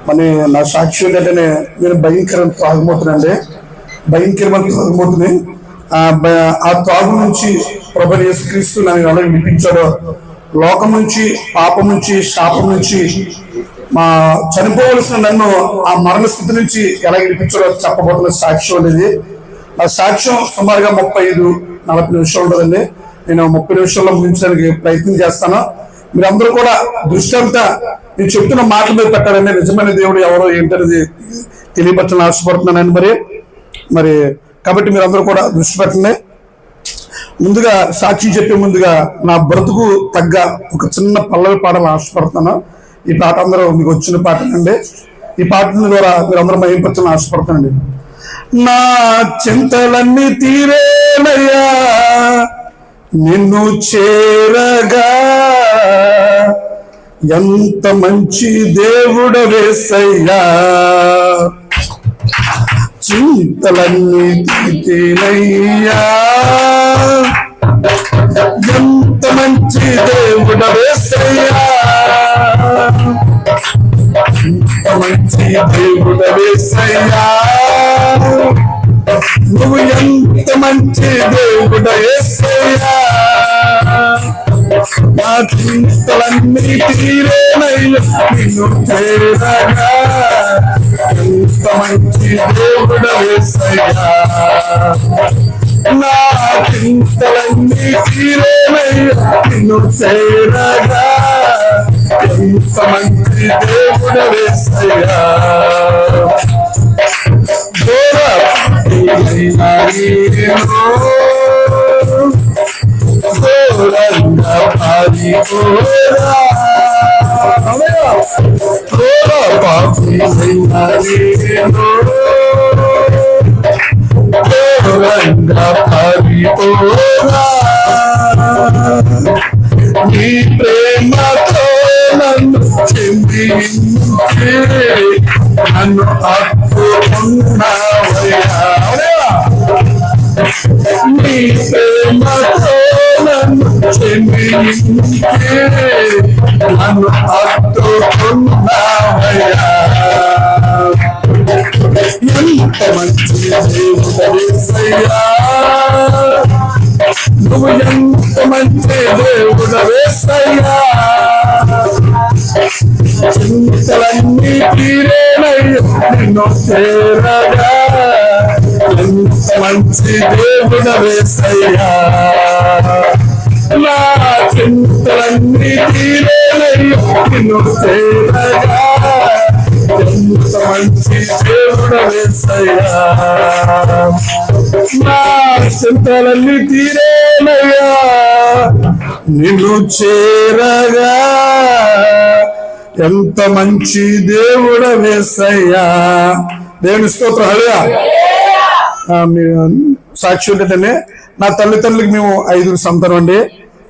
మరి నా సాక్షి ఏంటంటే నేను భయంకరమైన త్రాగుమూతని. ఆ త్రాగు నుంచి ప్రభువైన యేసుక్రీస్తు నన్ను ఎలా విడిపించాడో, లోకం నుంచి, పాపం నుంచి, శాపం నుంచి, చనిపోవలసిన నన్ను ఆ మరణ స్థితి నుంచి ఎలా విడిపించాడో చెప్పబోతున్న సాక్ష్యం అనేది. ఆ సాక్ష్యం సుమారుగా 35-40 నిమిషాలు ఉంటుందండి. నేను 30 నిమిషాల్లో ముగించడానికి ప్రయత్నం చేస్తాను. మీరందరూ కూడా దృష్టి అంతా నేను చెప్తున్న మాటల మీద పెట్టాలండి. నిజమైన దేవుడు ఎవరో ఏంటనేది తెలియపరచాలని ఆశపడుతున్నానండి. మరి కాబట్టి మీరందరూ కూడా దృష్టి పెట్టండి. ముందుగా సాక్షి చెప్పే ముందుగా నా బ్రతుకు తగ్గ ఒక చిన్న పల్లవి పాడాలని ఆశపడుతున్నాను. ఈ పాట అందరూ మీకు వచ్చిన పాటనండి. ఈ పాట ద్వారా మీరందరూ మహింపరచాలని ఆశపడుతానండి. నా చింతలన్నీ తీరేనయ్యా నిన్ను చేరగా, ఎంత మంచి దేవుడవేసయ్యా, చింతలన్నీ తీరేనయ్యా, ఎంత మంచి దేవుడవేసయ్యా, ఎంత మంచి దేవుడవేసయ్యా, నువ్వు ఎంత మంచి దేవుడవేసయ్యా, నా చింతలన్నీ తీరేనయ్యా నిన్ను చేరగా, ఎంత మంచి దేవుడవేసయ్యా, నా చింతలన్నీ తీరేనయ్యా నిన్ను చేరగా, ఎంత మంచి దేవుడవేసయ్యా, దూరంగా పారిపోరా దూరంగా పారిపోరా, నీ ప్రేమతో నన్ను చెందించి నన్ను హత్తుకున్నావయ్యా, నీ ప్రేమతో నన్ను చెందించి నన్ను హత్తుకున్నావయ్యా, ఎంత మంచి దేవుడవేసయ్యా, నువ్వు ఎంత మంచి దేవుడవేసయ్యా, చింతలన్నీ తీరేనయ్యా నిన్ను చేరగా, ఎంత మంచి దేవుడవేసయ్యా, నా చింతలన్నీ తీరేనయ్యా నిన్ను చేరగా, ఎంత మంచి దేవుడవేసయ్యా, నా చింతలన్నీ తీరేనయ్యా నిన్ను చేరగా, ఎంత మంచి దేవుడవేసయ్యా. దేవుని స్తోత్రం. హల్లెలూయా. సాక్షి ఏంటంటే నా తల్లిదండ్రులకి మేము 5 సంతానం అండి.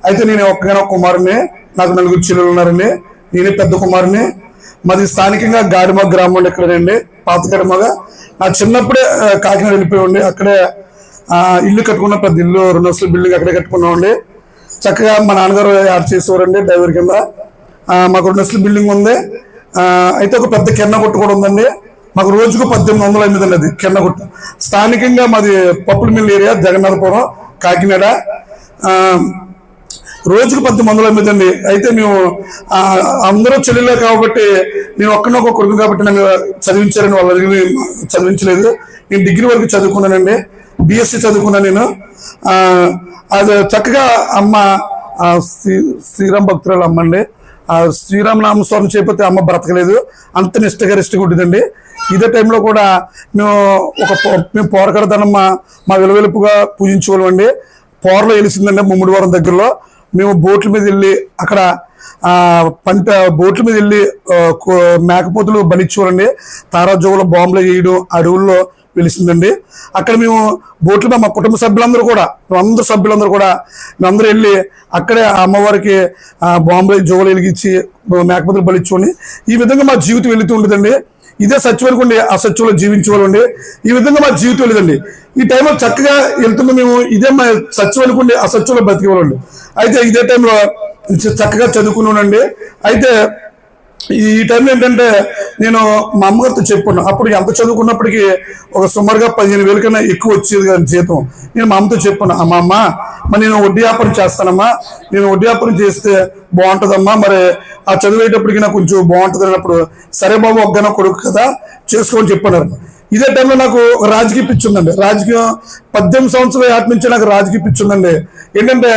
అయితే నేను ఒక్కగానో కుమారుని, నాకు 4 చెల్లెలు ఉన్నారండి. నేనే పెద్ద కుమారుని. మాది స్థానికంగా గాడిమ గ్రామం ఇక్కడేనండి, పాత గాడిమగ. నా చిన్నప్పుడే కాకినాడ వెళ్ళిపోయామండి. అక్కడే ఇల్లు కట్టుకున్న, పెద్ద ఇల్లు, 2 అంతస్తుల బిల్డింగ్ అక్కడే కట్టుకున్నామండి. చక్కగా మా నాన్నగారు యాడ్ చేసేవారండి డ్రైవర్ కింద. మాకు 2 అంతస్తుల బిల్డింగ్ ఉంది. అయితే ఒక పెద్ద కిన్న కొట్టు కూడా ఉందండి. మాకు రోజుకు 1800 అయిందండి అది కిన్న కొట్టు. స్థానికంగా మాది పప్పుల మిల్ ఏరియా, జగన్నాథపురం, కాకినాడ. రోజుకు 1800 అయిందండి. అయితే మేము అందరూ చెల్లెలే కాబట్టి, నేను ఒక్కనొక్క కొడుకు కాబట్టి నన్ను చదివించారని వాళ్ళు అడిగి చదివించలేదు. నేను డిగ్రీ వరకు చదువుకున్నానండి, బిఎస్సి చదువుకున్నాను నేను. అది చక్కగా అమ్మ శ్రీరామ్ భక్తురాలు అమ్మ అండి. శ్రీరామనామ స్వామి చేయకపోతే అమ్మ బ్రతకలేదు, అంత నిష్టగరిష్టగా ఉంటుందండి. ఇదే టైంలో కూడా మేము పోరకడదనమ్మ మా విలువెలుపుగా పూజించేవాళ్ళం అండి. పోరలో వెలిసిందండి ముమ్మిడివరం దగ్గరలో. మేము బోట్ల మీద వెళ్ళి అక్కడ బోట్ల మీద వెళ్ళి మేకపోతులు బలిచ్చేవాళ్ళండి. తారాజోగులో బాంబులు వేయడం అడవుల్లో వెలిసిందండి. అక్కడ మేము బోట్ల మీద మా కుటుంబ సభ్యులందరూ కూడా, మేమందరూ వెళ్ళి అక్కడే అమ్మవారికి బాంబులు జోగులు వెలిగించి మేకపోతులు బలిచ్చుకొని ఈ విధంగా మా జీవితం వెళుతూ ఉండదండి. ఇదే సత్యం అనుకోండి, అసత్యంలో జీవించేవాళ్ళండి. ఈ విధంగా మా జీవితం వెళ్ళదండి. ఈ టైంలో చక్కగా వెళ్తున్న మేము ఇదే మా సత్యం అనుకోండి, అసత్యంలో బతికేవాళ్ళండి. అయితే ఇదే టైంలో చక్కగా చదువుకున్నానండి. అయితే ఈ టైంలో ఏంటంటే నేను మా అమ్మగారితో చెప్పాను. అప్పుడు ఎంత చదువుకున్నప్పటికీ ఒక సుమారుగా 15,000 కన్నా ఎక్కువ వచ్చేది కదా జీతం. నేను మా అమ్మతో చెప్పాను, అమ్మ మరి నేను వడ్డీ వ్యాపారం చేస్తానమ్మా, నేను వడ్డీ వ్యాపారం చేస్తే బాగుంటుందమ్మా, మరి ఆ చదివేటప్పటికి నాకు కొంచెం బాగుంటుంది అన్నప్పుడు, సరే బాబు ఒక్కన కొడుకు కదా చేసుకోని చెప్పాను. ఇదే టైంలో నాకు ఒక రాజకీయ పిచ్చి ఉందండి. రాజకీయం 18 సంవత్సరాల ఏటి నుంచి నాకు రాజకీయ పిచ్చి ఉందండి. ఏంటంటే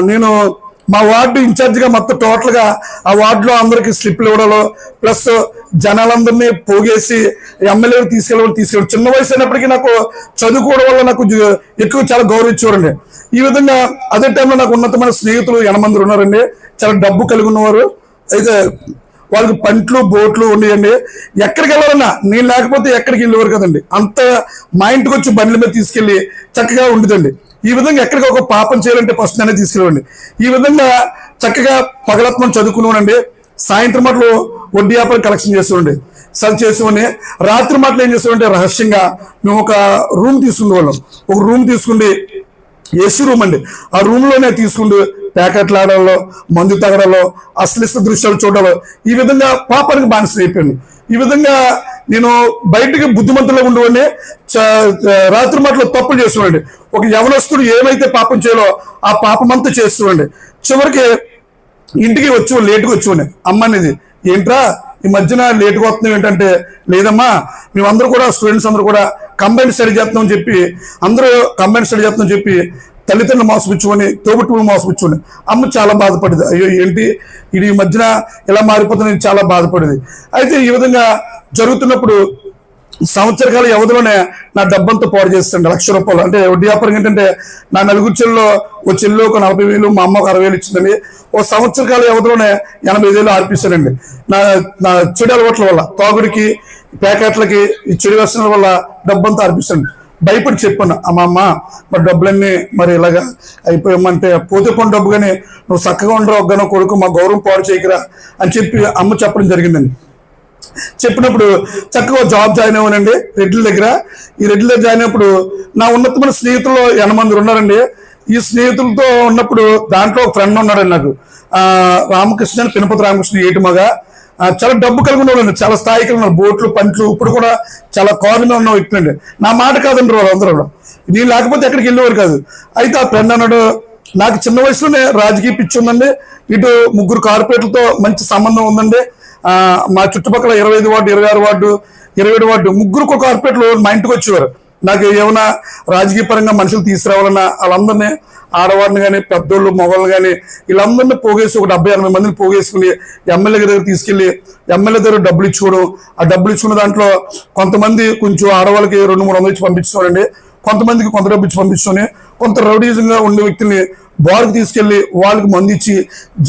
నేను మా వార్డు ఇన్ఛార్జిగా మొత్తం టోటల్గా ఆ వార్డులో అందరికి స్లిప్లు ఇవ్వడాలో, ప్లస్ జనాలందరినీ పోగేసి ఎమ్మెల్యేలు తీసుకెళ్ళి చిన్న వయసు అయినప్పటికీ నాకు చదువుకోవడం వల్ల నాకు ఎక్కువ చాలా గౌరవించేవారండి. ఈ విధంగా అదే టైంలో నాకు ఉన్నతమైన స్నేహితులు 8 మంది ఉన్నారండి, చాలా డబ్బు కలిగి ఉన్నవారు. అయితే వాళ్ళకి పంట్లు బోట్లు ఉండేయండి. ఎక్కడికి వెళ్ళాలన్నా నేను లేకపోతే ఎక్కడికి వెళ్ళేవారు కదండి. అంత మా ఇంటికి వచ్చి బండ్ల మీద తీసుకెళ్ళి చక్కగా ఉండేదండి. ఈ విధంగా ఎక్కడికి ఒక పాపం చేయాలంటే ఫస్ట్ నేనే తీసుకెళ్ళండి. ఈ విధంగా చక్కగా పగలత్మం చదువుకున్నానండి. సాయంత్రం మాటలు వడ్డీ వ్యాపారం కలెక్షన్ చేసేవాడి, చేసేవాడిని. రాత్రి మాటలు ఏం చేసేవాడంటే రహస్యంగా మేము ఒక రూమ్ తీసుకునేవాళ్ళం. ఒక రూమ్ తీసుకుండి, ఏసీ రూమ్ అండి, ఆ రూమ్లోనే తీసుకుంటూ ప్యాకెట్లు ఆడాలో, మందు తాగడాలో, అశ్లీల దృశ్యాలు చూడాలో, ఈ విధంగా పాపానికి బానిస అయిపోయాను. ఈ విధంగా నేను బయటికి బుద్ధిమంతులుగా ఉండేవాడిని. రాత్రి మాటలు తప్పులు చేసేవాడి. ఒక యవనస్తుడు ఏమైతే పాపం చేయాలో ఆ పాపం అంతా చేసేవాడి. చివరికి ఇంటికి లేటుగా వచ్చేవాడిని. అమ్మనేది, ఏంట్రా ఈ మధ్యన లేటుగా వస్తున్నాం ఏంటంటే, లేదమ్మా మేమందరూ కూడా స్టూడెంట్స్ అందరూ కూడా కంబైన్ స్టడీ చేస్తున్నామని చెప్పి, అందరూ కంబైన్ స్టడీ చేస్తున్నామని చెప్పి తల్లిదండ్రులు మోసపుచ్చుకొని, తోబుట్టువులు మోసపుచ్చుకొని అమ్మ చాలా బాధపడేది. అయ్యో ఏంటి ఇది ఈ మధ్యన ఇలా మారిపోతుంది, చాలా బాధపడేది. అయితే ఈ విధంగా జరుగుతున్నప్పుడు సంవత్సర కాల వ్యవధిలోనే నా డబ్బంతా పాడు చేస్తుండే, ₹1,00,000. అంటే వడ్డీ వ్యాపారం ఏంటంటే నా నలుగురు చెల్లో ఓ చెల్లు ఒక 40,000, మా అమ్మ ఒక 60,000 ఇచ్చిందండి. ఓ సంవత్సర కాల వ్యవధిలోనే 85,000 ఆర్పిస్తానండి. నా చెడు అలవాట్ల వల్ల, తాగుడికి, ప్యాకెట్లకి, ఈ చెడు వ్యసనాల వల్ల డబ్బంతా ఆర్పిస్తాను. భయపడి చెప్పాను, అమ్మ మరి డబ్బులన్నీ మరి ఇలాగా అయిపోయామంటే, పోతే కొన్ని డబ్బు కానీ నువ్వు చక్కగా ఉండరు ఒక్కనో కొడుకు, మా గౌరవం పాడు చేయకురా అని చెప్పి అమ్మ చెప్పడం జరిగిందండి. చెప్పినప్పుడు చక్కగా జాబ్ జాయిన్ అవ్వనండి రెడ్ల దగ్గర. ఈ రెడ్ల దగ్గర జాయిన్ అయినప్పుడు నా ఉన్నతమైన స్నేహితులు 8 మంది ఉన్నారండి. ఈ స్నేహితులతో ఉన్నప్పుడు దాంట్లో ఒక ఫ్రెండ్ ఉన్నాడండి నాకు, రామకృష్ణ, పినపతి రామకృష్ణ, ఏటిమగా. చాలా డబ్బు కలిగి ఉన్నవాళ్ళు, చాలా స్థాయికి ఉన్నారు, బోట్లు పంట్లు, ఇప్పుడు కూడా చాలా కారులో ఉన్న వ్యక్తులు అండి. నా మాట కాదండి వాళ్ళందరూ కూడా, నేను లేకపోతే ఎక్కడికి వెళ్ళేవారు కాదు. అయితే ఆ ఫ్రెండ్ అన్నాడు, నాకు చిన్న వయసులోనే రాజకీయ పిచ్చి ఉందండి, ఇటు 3 కార్పొరేట్లతో మంచి సంబంధం ఉందండి, మా చుట్టుపక్కల 25 వార్డు, 26 వార్డు, 27 వార్డు 3 కార్పొరేట్లు మా ఇంటికి వచ్చేవారు. నాకు ఏమైనా రాజకీయ పరంగా మనుషులు తీసుకురావాలన్నా వాళ్ళందరినీ, ఆడవారిని కానీ, పెద్దోళ్ళు, మగవాళ్ళు కానీ, వీళ్ళందరినీ పోగేసి ఒక 70-80 మందిని పోగేసుకుని ఎమ్మెల్యే దగ్గర తీసుకెళ్లి ఎమ్మెల్యే దగ్గర డబ్బులు ఇచ్చుకోవడం. ఆ డబ్బులు ఇచ్చుకున్న దాంట్లో కొంతమంది కొంచెం ఆడవాళ్ళకి 200-300 ఇచ్చి పంపించుకోండి, కొంతమందికి కొంత డబ్బు ఇచ్చి పంపించుకొని, కొంత రౌడీజంగా ఉండే వ్యక్తుల్ని బార్కి తీసుకెళ్లి వాళ్ళకి మంది ఇచ్చి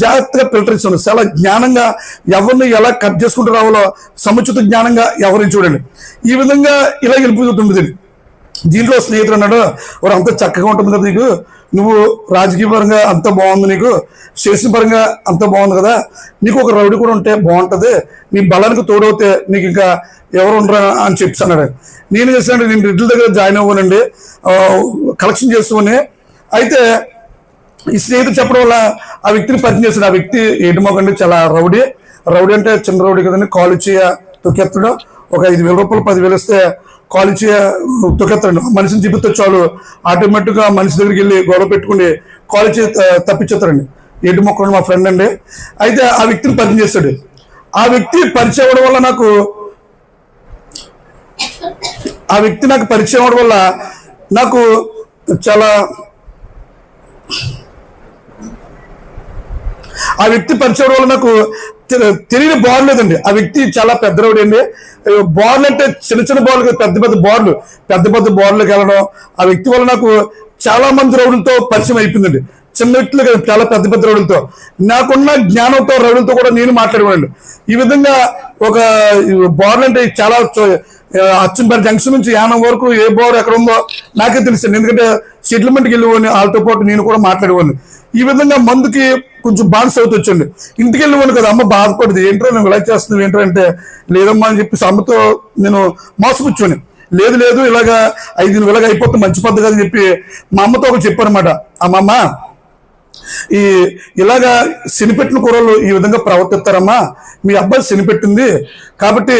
జాగ్రత్తగా ఫిల్టర్ ఇస్తాను. చాలా జ్ఞానంగా ఎవరిని ఎలా కట్ చేసుకుంటూ రావాలో సముచిత జ్ఞానంగా ఎవరిని చూడండి. ఈ విధంగా ఇలా వెళ్ళిపోతుంటుంది. దీంట్లో స్నేహితుడు అన్నాడు, వారు అంత చక్కగా ఉంటుంది కదా నీకు, నువ్వు రాజకీయ పరంగా అంత బాగుంది, నీకు చేసిన పరంగా అంత బాగుంది కదా, నీకు ఒక రౌడీ కూడా ఉంటే బాగుంటుంది, నీ బలానికి తోడవుతే నీకు ఇంకా ఎవరు ఉండరా అని చెప్పాడు. నేను చేశానంటే నేను రెడ్ల దగ్గర జాయిన్ అవ్వనండి, కలెక్షన్ చేస్తుని. అయితే ఈ స్నేహితుడు చెప్పడం వల్ల ఆ వ్యక్తిని పరిచయం చేశాడు. ఆ వ్యక్తి ఏటిమోకండి, చాలా రౌడీ అంటే చిన్న రౌడీ కదండి, కాలు చేయ తొక్కెత్తడం. ఒక 5,000 రూపాయలు 10,000 ఇస్తే కాలు చేయ తొక్కెత్తాడు. మనిషిని చూపిస్తే చాలు ఆటోమేటిక్గా మనిషి దగ్గరికి వెళ్ళి గొడవ పెట్టుకుని కాలు చేయ తప్పించేస్తారండి. ఏటిమొక్కడు మా ఫ్రెండ్ అండి. అయితే ఆ వ్యక్తిని పరిచయం చేస్తాడు. ఆ వ్యక్తి పరిచయం అవ్వడం వల్ల నాకు పరిచయం అవడం వల్ల నాకు చాలా ఆ వ్యక్తి పరిచయం వల్ల నాకు తెలియని బాల్ లేదండి. ఆ వ్యక్తి చాలా పెద్ద రౌడీ అండి. బాల్ అంటే చిన్న బాల్, పెద్ద బాల్లోకి వెళ్ళడం. ఆ వ్యక్తి వల్ల నాకు చాలా మంది రౌడులతో పరిచయం అయిపోయిందండి. చిన్న వ్యక్తులు కదా, చాలా పెద్ద రౌడులతో. నాకున్న జ్ఞానంతో రౌడులతో కూడా నేను మాట్లాడేవాడిని. ఈ విధంగా ఒక బాల్ అంటే చాలా అచ్చంపేట జంక్షన్ నుంచి యానం వరకు ఏ బార్ ఎక్కడ ఉందో నాకే తెలిసింది. ఎందుకంటే సెటిల్మెంట్కి వెళ్ళేవాడిని, వాళ్ళతో పాటు నేను కూడా మాట్లాడేవాడిని. ఈ విధంగా మందుకి కొంచెం బానిస అవుతూ వచ్చండి. ఇంటికి వెళ్ళేవాడిని కదా, అమ్మ బాధపడింది, ఏంటో నేను ఇలా చేస్తున్నావు ఏంటో అంటే, లేదమ్మా అని చెప్పేసి అమ్మతో నేను మోసపుచ్చుని, లేదు ఇలాగా 5,000 అయిపోతే మంచి పద్ధతి అని చెప్పి మా అమ్మతో ఒకటి చెప్పానమాట. అమ్మమ్మ ఈ ఇలాగా శనిపెట్టిన కూరలు ఈ విధంగా ప్రవర్తిస్తారమ్మా, మీ అబ్బాయి శనిపెట్టింది కాబట్టి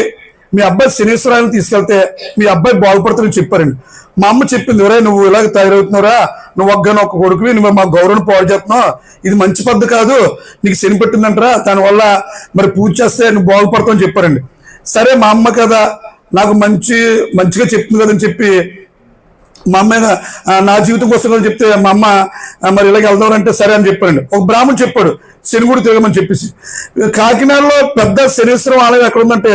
మీ అబ్బాయి శనీశ్వరాన్ని తీసుకెళ్తే మీ అబ్బాయి బాగుపడతారని చెప్పారండి. మా అమ్మ చెప్పింది, ఒరే నువ్వు ఇలాగ తయారవుతున్నావురా, నువ్వు ఒక్కగానో ఒక కొడుకువి, నువ్వు మా గౌరవం పాడు చేస్తున్నావు, ఇది మంచి పద్ధతి కాదు, నీకు శని పెట్టిందంటారా, దానివల్ల మరి పూజ చేస్తే నువ్వు బాగుపడతావు అని చెప్పారండి. సరే మా అమ్మ కదా నాకు మంచిగా చెప్తుంది కదని చెప్పి మా అమ్మ నా జీవితం కోసం చెప్తే మా అమ్మ మరి ఇలాగ వెళ్దామంటే సరే అని చెప్పారండి. ఒక బ్రాహ్మణ్ చెప్పాడు శనిగుడి తిరగమని చెప్పేసి. కాకినాడలో పెద్ద శనీశ్వరం ఆలయం ఎక్కడ ఉందంటే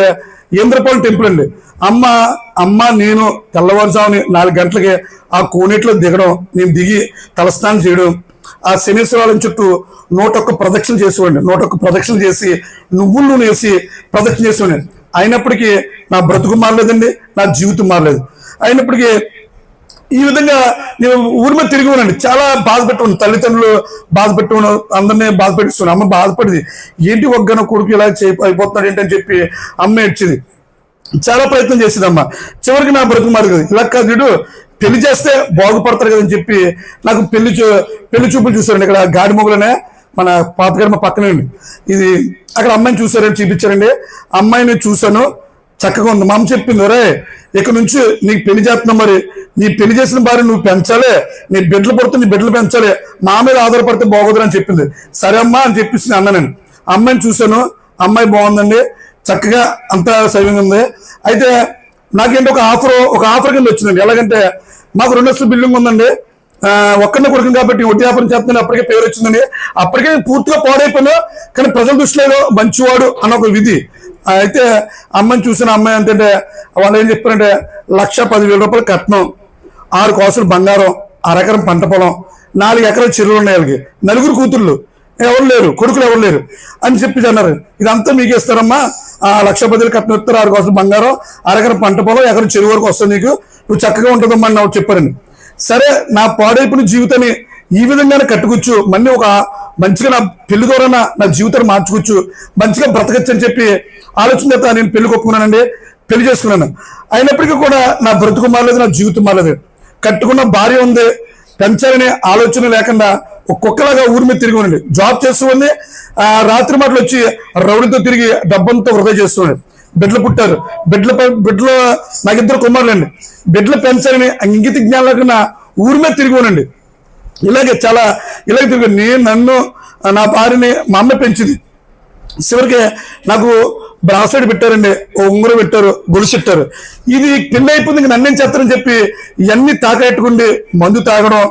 ఇంద్రపాలెం టెంపుల్ అండి. అమ్మ నేను తెల్లవారుజాముని 4 గంటలకి ఆ కోనేటిలో దిగడం, నేను దిగి తలస్నానం చేయడం, ఆ శనీశ్వరాలయం చుట్టూ 101 ప్రదక్షిణ చేసేవాడిని. 101 ప్రదక్షిణ చేసి నువ్వుల నూనె వేసి ప్రదక్షిణ చేసేవాడిని. అయినప్పటికీ నా బ్రతుకు మారలేదండి, నా జీవితం మారలేదు. అయినప్పటికీ ఈ విధంగా నేను ఊరి మీద తిరిగి ఉన్నాను. చాలా బాధ పెట్టుకున్నాను, తల్లిదండ్రులు బాధ పెట్టుకున్నాను, అందరినీ బాధ పెట్టిస్తున్నాను. అమ్మ బాధపడింది, ఏంటి ఒక్కన కొడుకు ఇలా అయిపోతున్నాడు ఏంటని చెప్పి అమ్మ ఏడ్చింది. చాలా ప్రయత్నం చేసింది అమ్మ. చివరికి నా బ్రతుకు మారదు. ఇలా కాదు, పెళ్లి చేస్తే బాగుపడతారు కదని చెప్పి నాకు పెళ్లి చూపులు చూసారండి. ఇక్కడ గాడిమొగలనే మన పాతగడమ పక్కనే ఉంది. ఇది అక్కడ అమ్మాయిని చూసారని చూపించారండి. అమ్మాయిని చూశాను, చక్కగా ఉంది. మా అమ్మ చెప్పింది, ఒరే ఇక్కడ నుంచి నీకు పెళ్లి చేస్తున్నాం, మరి నీ పెళ్లి చేసిన భార్య నువ్వు పెంచాలి, నీ బిడ్డలు పడితే నీ బిడ్డలు పెంచాలి, మా మీద ఆధారపడితే బాగోదు అని చెప్పింది. సరే అమ్మా అని చెప్పేసి అన్నా. నేను అమ్మాయిని చూశాను, అమ్మాయి బాగుందండి, చక్కగా అంతా సైవింగ్ ఉంది. అయితే నాకేంటి ఒక ఆఫర్ కింద వచ్చిందండి. ఎలాగంటే మాకు 2 అంతస్తుల బిల్డింగ్ ఉందండి, ఒక్కరిని కొడుకుని కాబట్టి వడ్డీ వ్యాపారం చేస్తున్నాను. అప్పటికే పేరు వచ్చిందండి, అప్పటికే పూర్తిగా పాడైపోయినా కానీ ప్రజల దృష్టిలో మంచివాడు అన్న ఒక విధి. అయితే అమ్మాయిని చూసిన అమ్మాయి ఏంటంటే వాళ్ళు ఏం చెప్పారంటే 1,10,000 రూపాయలు కట్నం, 6 కాసులు బంగారం, 1 ఎకరం పంట పొలం, 4 ఎకరాల చెరువులు ఉన్నాయి. వాళ్ళకి 4 కూతుళ్ళు, ఎవరు లేరు, కొడుకులు ఎవరు లేరు అని చెప్పి అన్నారు. ఇదంతా మీకు ఇస్తారమ్మా, 1,10,000 కట్నం ఇస్తారు, 6 కాసులు బంగారం, 1 ఎకరం పంట పొలం, ఎకరం చెరువు వరకు వస్తుంది, నీకు నువ్వు చక్కగా ఉంటుందమ్మా అని నాకు చెప్పారండి. సరే నా పాడైపోయిన జీవితాన్ని ఈ విధంగానే కట్టుకోవచ్చు, మళ్ళీ ఒక మంచిగా నా పెళ్లి ద్వారా నా జీవితాన్ని మార్చుకోవచ్చు, మంచిగా బ్రతకచ్చు అని చెప్పి ఆలోచన చేత నేను పెళ్లి కొప్పుకున్నానండి, పెళ్లి చేసుకున్నాను. అయినప్పటికీ కూడా నా బ్రతుకు మారలేదు, నా జీవితం మారలేదు. కట్టుకున్న భార్య ఉంది, పెంచాలనే ఆలోచన లేకుండా ఒక్కొక్కలాగా ఊరి మీద తిరిగి ఉండండి. జాబ్ చేస్తుంది, రాత్రి మాటలు వచ్చి రౌడీతో తిరిగి డబ్బంతో వృధా చేస్తుంది. బిడ్డలు పుట్టారు, బిడ్డలు నాకు 2 కుమారులండి. బిడ్డలు పెంచాలని ఇంగిత జ్ఞానం లేకుండా ఊరి మీద తిరిగి ఉండండి. ఇలాగే తిరిగి నన్ను నా భార్యని మా అమ్మ పెంచింది. చివరికి నాకు బ్రాస్లెట్ పెట్టారండి, ఓ ఉంగరం పెట్టారు, గొలుసు పెట్టారు. ఇది పెళ్లి అయిపోయింది, ఇంక నన్నేం చేస్తారని చెప్పి ఇవన్నీ తాకట్టుకుండి మందు తాగడం,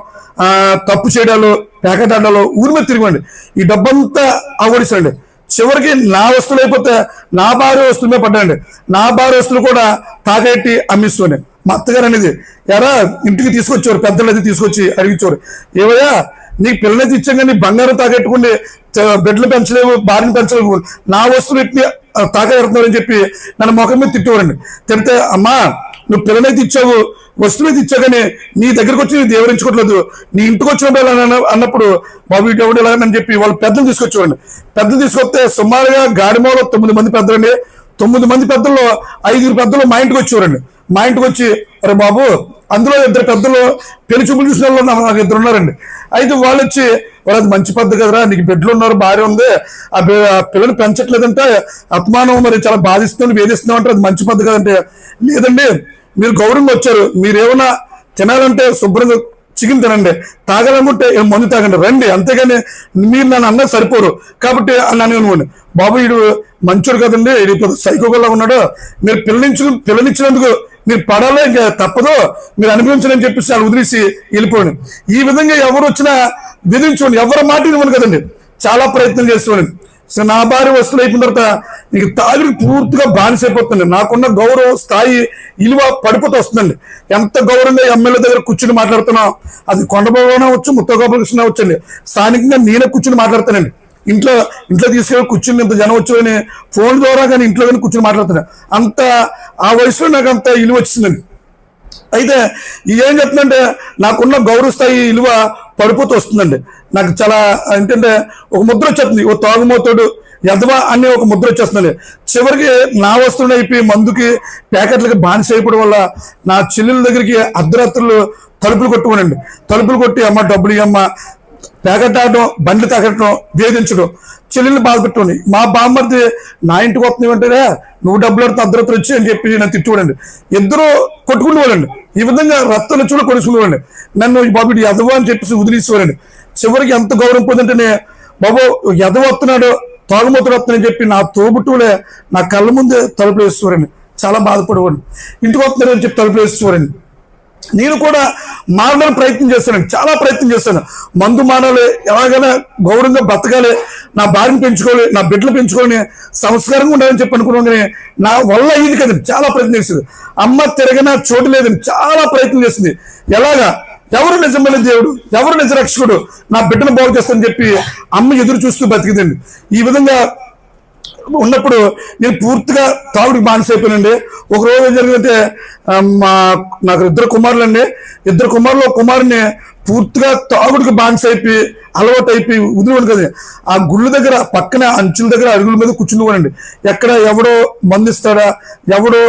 తప్పు చేయడాలు, ప్యాకెట్ ఆడాలు, ఊరి మీద తిరిగండి. ఈ డబ్బంతా అవగొడిసండి. చివరికి నా వస్తువులు అయిపోతే నా భార్య వస్తువుల మీద పడ్డాయండి. నా భార్య వస్తువులు కూడా తాకట్టి అమ్మిస్తూనే మా అత్తగారు అనేది ఎరా ఇంటికి తీసుకొచ్చేవారు, పెద్దలు అయితే తీసుకొచ్చి అడిగించేవారు, ఏవయ్యా నీకు పిల్లలైతే ఇచ్చాం కానీ బంగారం తాకెట్టుకుండి బిడ్డలు పెంచలేవు, భార్యను పెంచలేవు, నా వస్తువులు ఎట్టి తాకెడుతున్నారని చెప్పి నన్ను ముఖం మీద తిట్టేవారండి. తిడితే అమ్మా నువ్వు పిల్లలైతే ఇచ్చావు, వస్తువులు అయితే ఇచ్చావు, కానీ నీ దగ్గరకు వచ్చి నీ దేవరించుకోవట్లేదు, నీ ఇంటికి వచ్చిన అన్నప్పుడు బాబు ఇటు ఎవడు ఎలాగని చెప్పి వాళ్ళు పెద్దలు తీసుకొచ్చేవాడిని. పెద్దలు తీసుకొస్తే సుమారుగా గాడిమోలో 9 మంది పెద్దలండి. 9 మంది పెద్దల్లో 5 పెద్దలు మా ఇంటికి వచ్చేవారండి. మా ఇంటికి వచ్చి అరే బాబు, అందులో 2 పెద్దలు పెళ్లి చూపులు చూసిన వాళ్ళు నాకు 2 ఉన్నారండి. అయితే వాళ్ళు వచ్చి అది మంచి పద్ధతి కదరా, నీకు బిడ్డలు ఉన్నారు, భార్య ఉంది, ఆ పిల్లలు పెంచట్లేదంటే అపమానం, మరి చాలా బాధిస్తున్నావు, వేధిస్తున్నావు అంటే అది మంచి పద్ధతి కదంటే, లేదండి మీరు గౌరవంగా వచ్చారు, మీరేమన్నా తినాలంటే శుభ్రంగా చికెన్ తినండి, తాగాలనుకుంటే మందు తాగండి, రండి, అంతేగాని మీరు నన్ను అన్నది సరిపోరు కాబట్టి నన్ను అనుకోండి. బాబు వీడు మంచోడు కదండి, ఇది సైకోగా ఉన్నాడు, మీరు పిల్లనిచ్చినందుకు మీరు పడాలో ఇంకా తప్పదు, మీరు అనుభవించాలని చెప్పేసి వాళ్ళు వదిలేసి వెళ్ళిపోండి. ఈ విధంగా ఎవరు వచ్చినా విధించుకోండి, ఎవరి మాట ఇవ్వండి కదండి. చాలా ప్రయత్నం చేసుకోండి. సో నా భార్య వస్తువులు అయిపోయిన తర్వాత నీకు తాగిడికి పూర్తిగా బానిసైపోతుంది. నాకున్న గౌరవం, స్థాయి, విలువ పడిపోతూ వస్తుందండి. ఎంత గౌరవంగా ఎమ్మెల్యే దగ్గర కూర్చుని మాట్లాడుతున్నాం, అది కొండబాబు అవచ్చు, ముత్తగోపాలకృష్ణ అవచ్చండి, స్థానికంగా నేనే కూర్చుని మాట్లాడతానండి. ఇంట్లో తీసుకెళ్ళి కూర్చుని ఇంత జనం వచ్చు అని ఫోన్ ద్వారా కానీ ఇంట్లో కానీ కూర్చొని మాట్లాడుతున్నాను. అంత ఆ వయసులో నాకు అంత విలువ వచ్చిందండి. అయితే ఏం చెప్తుందంటే నాకున్న గౌరవ స్థాయి విలువ పడిపోతూ వస్తుందండి. నాకు చాలా ఏంటంటే ఒక ముద్ర వచ్చేస్తుంది, ఓ తాగుమోతాడు ఎదవా అనే ఒక ముద్ర వచ్చేస్తుందండి. చివరికి నా వస్తువులు అయిపోయి మందుకి ప్యాకెట్లకి బానిస అయిపోవడం వల్ల నా చెల్లెల దగ్గరికి అర్ధరాత్రులు తలుపులు కొట్టుకోనండి. తలుపులు కొట్టి అమ్మ డబ్బులు ఇవ్వమ్మ, పేకట్టాడటం, బండ్లు తాకటం, వేధించడం, చెల్లెల్ని బాధపెట్టుకోండి. మా బామ్మర్ది నా ఇంటికి వస్తున్నావు అంటారా, నువ్వు డబ్బులు అడితే అర్ధరాత్రి వచ్చి అని చెప్పి నన్ను తిట్టుకోండి. ఇద్దరు కొట్టుకునేవాళ్ళండి. ఈ విధంగా రక్తం వచ్చి కూడా కొడుకునేవాళ్ళండి. నన్ను బాబు ఎదవ అని చెప్పేసి వదిలేసేవారండి. చివరికి ఎంత గౌరవం పొందంటేనే, బాబు ఎదవ వస్తున్నాడు, తాగుమూతలు వస్తున్నాయని చెప్పి నా తోబుట్టువులే నా కళ్ళ ముందే తలుపులు వేసేవారండి. చాలా బాధపడేవాడిని. ఇంటికి వస్తున్నాడు అని చెప్పి తలుపులు వేసేవారండి. నేను కూడా మారడానికి ప్రయత్నం చేశానండి, చాలా ప్రయత్నం చేశాను. మందు మానాలి, ఎలాగైనా గౌరవంగా బతకాలి, నా భార్యను పెంచుకోవాలి, నా బిడ్డలు పెంచుకోవాలి, సంస్కారంగా ఉండాలని చెప్పి అనుకున్నాను. కానీ నా వల్ల అయ్యింది కదండి, చాలా ప్రయత్నం చేసింది. అమ్మ తిరగన చోటు లేదని చాలా ప్రయత్నం చేసింది. ఎలాగా, ఎవరు నిజమైన దేవుడు, ఎవరు నిజ రక్షకుడు, నా బిడ్డను బాగు చేస్తానని చెప్పి అమ్మ ఎదురు చూస్తూ బతికిందండి. ఈ విధంగా ఉన్నప్పుడు నేను పూర్తిగా తాగుడికి బానిస అయిపోయానండి. ఒక రోజు ఏం జరిగిందంటే, నాకు ఇద్దరు కుమారులండి. ఇద్దరు కుమారులు కుమారుని పూర్తిగా తాగుడికి బానిస అయిపోయి అలవాటు అయిపోయి వదిలివ్వండి కదా. ఆ గుళ్ళు దగ్గర పక్కన అంచుల దగ్గర అడుగుల మీద కూర్చునివ్వండి. ఎక్కడ ఎవడో మందిస్తాడా, ఎవడో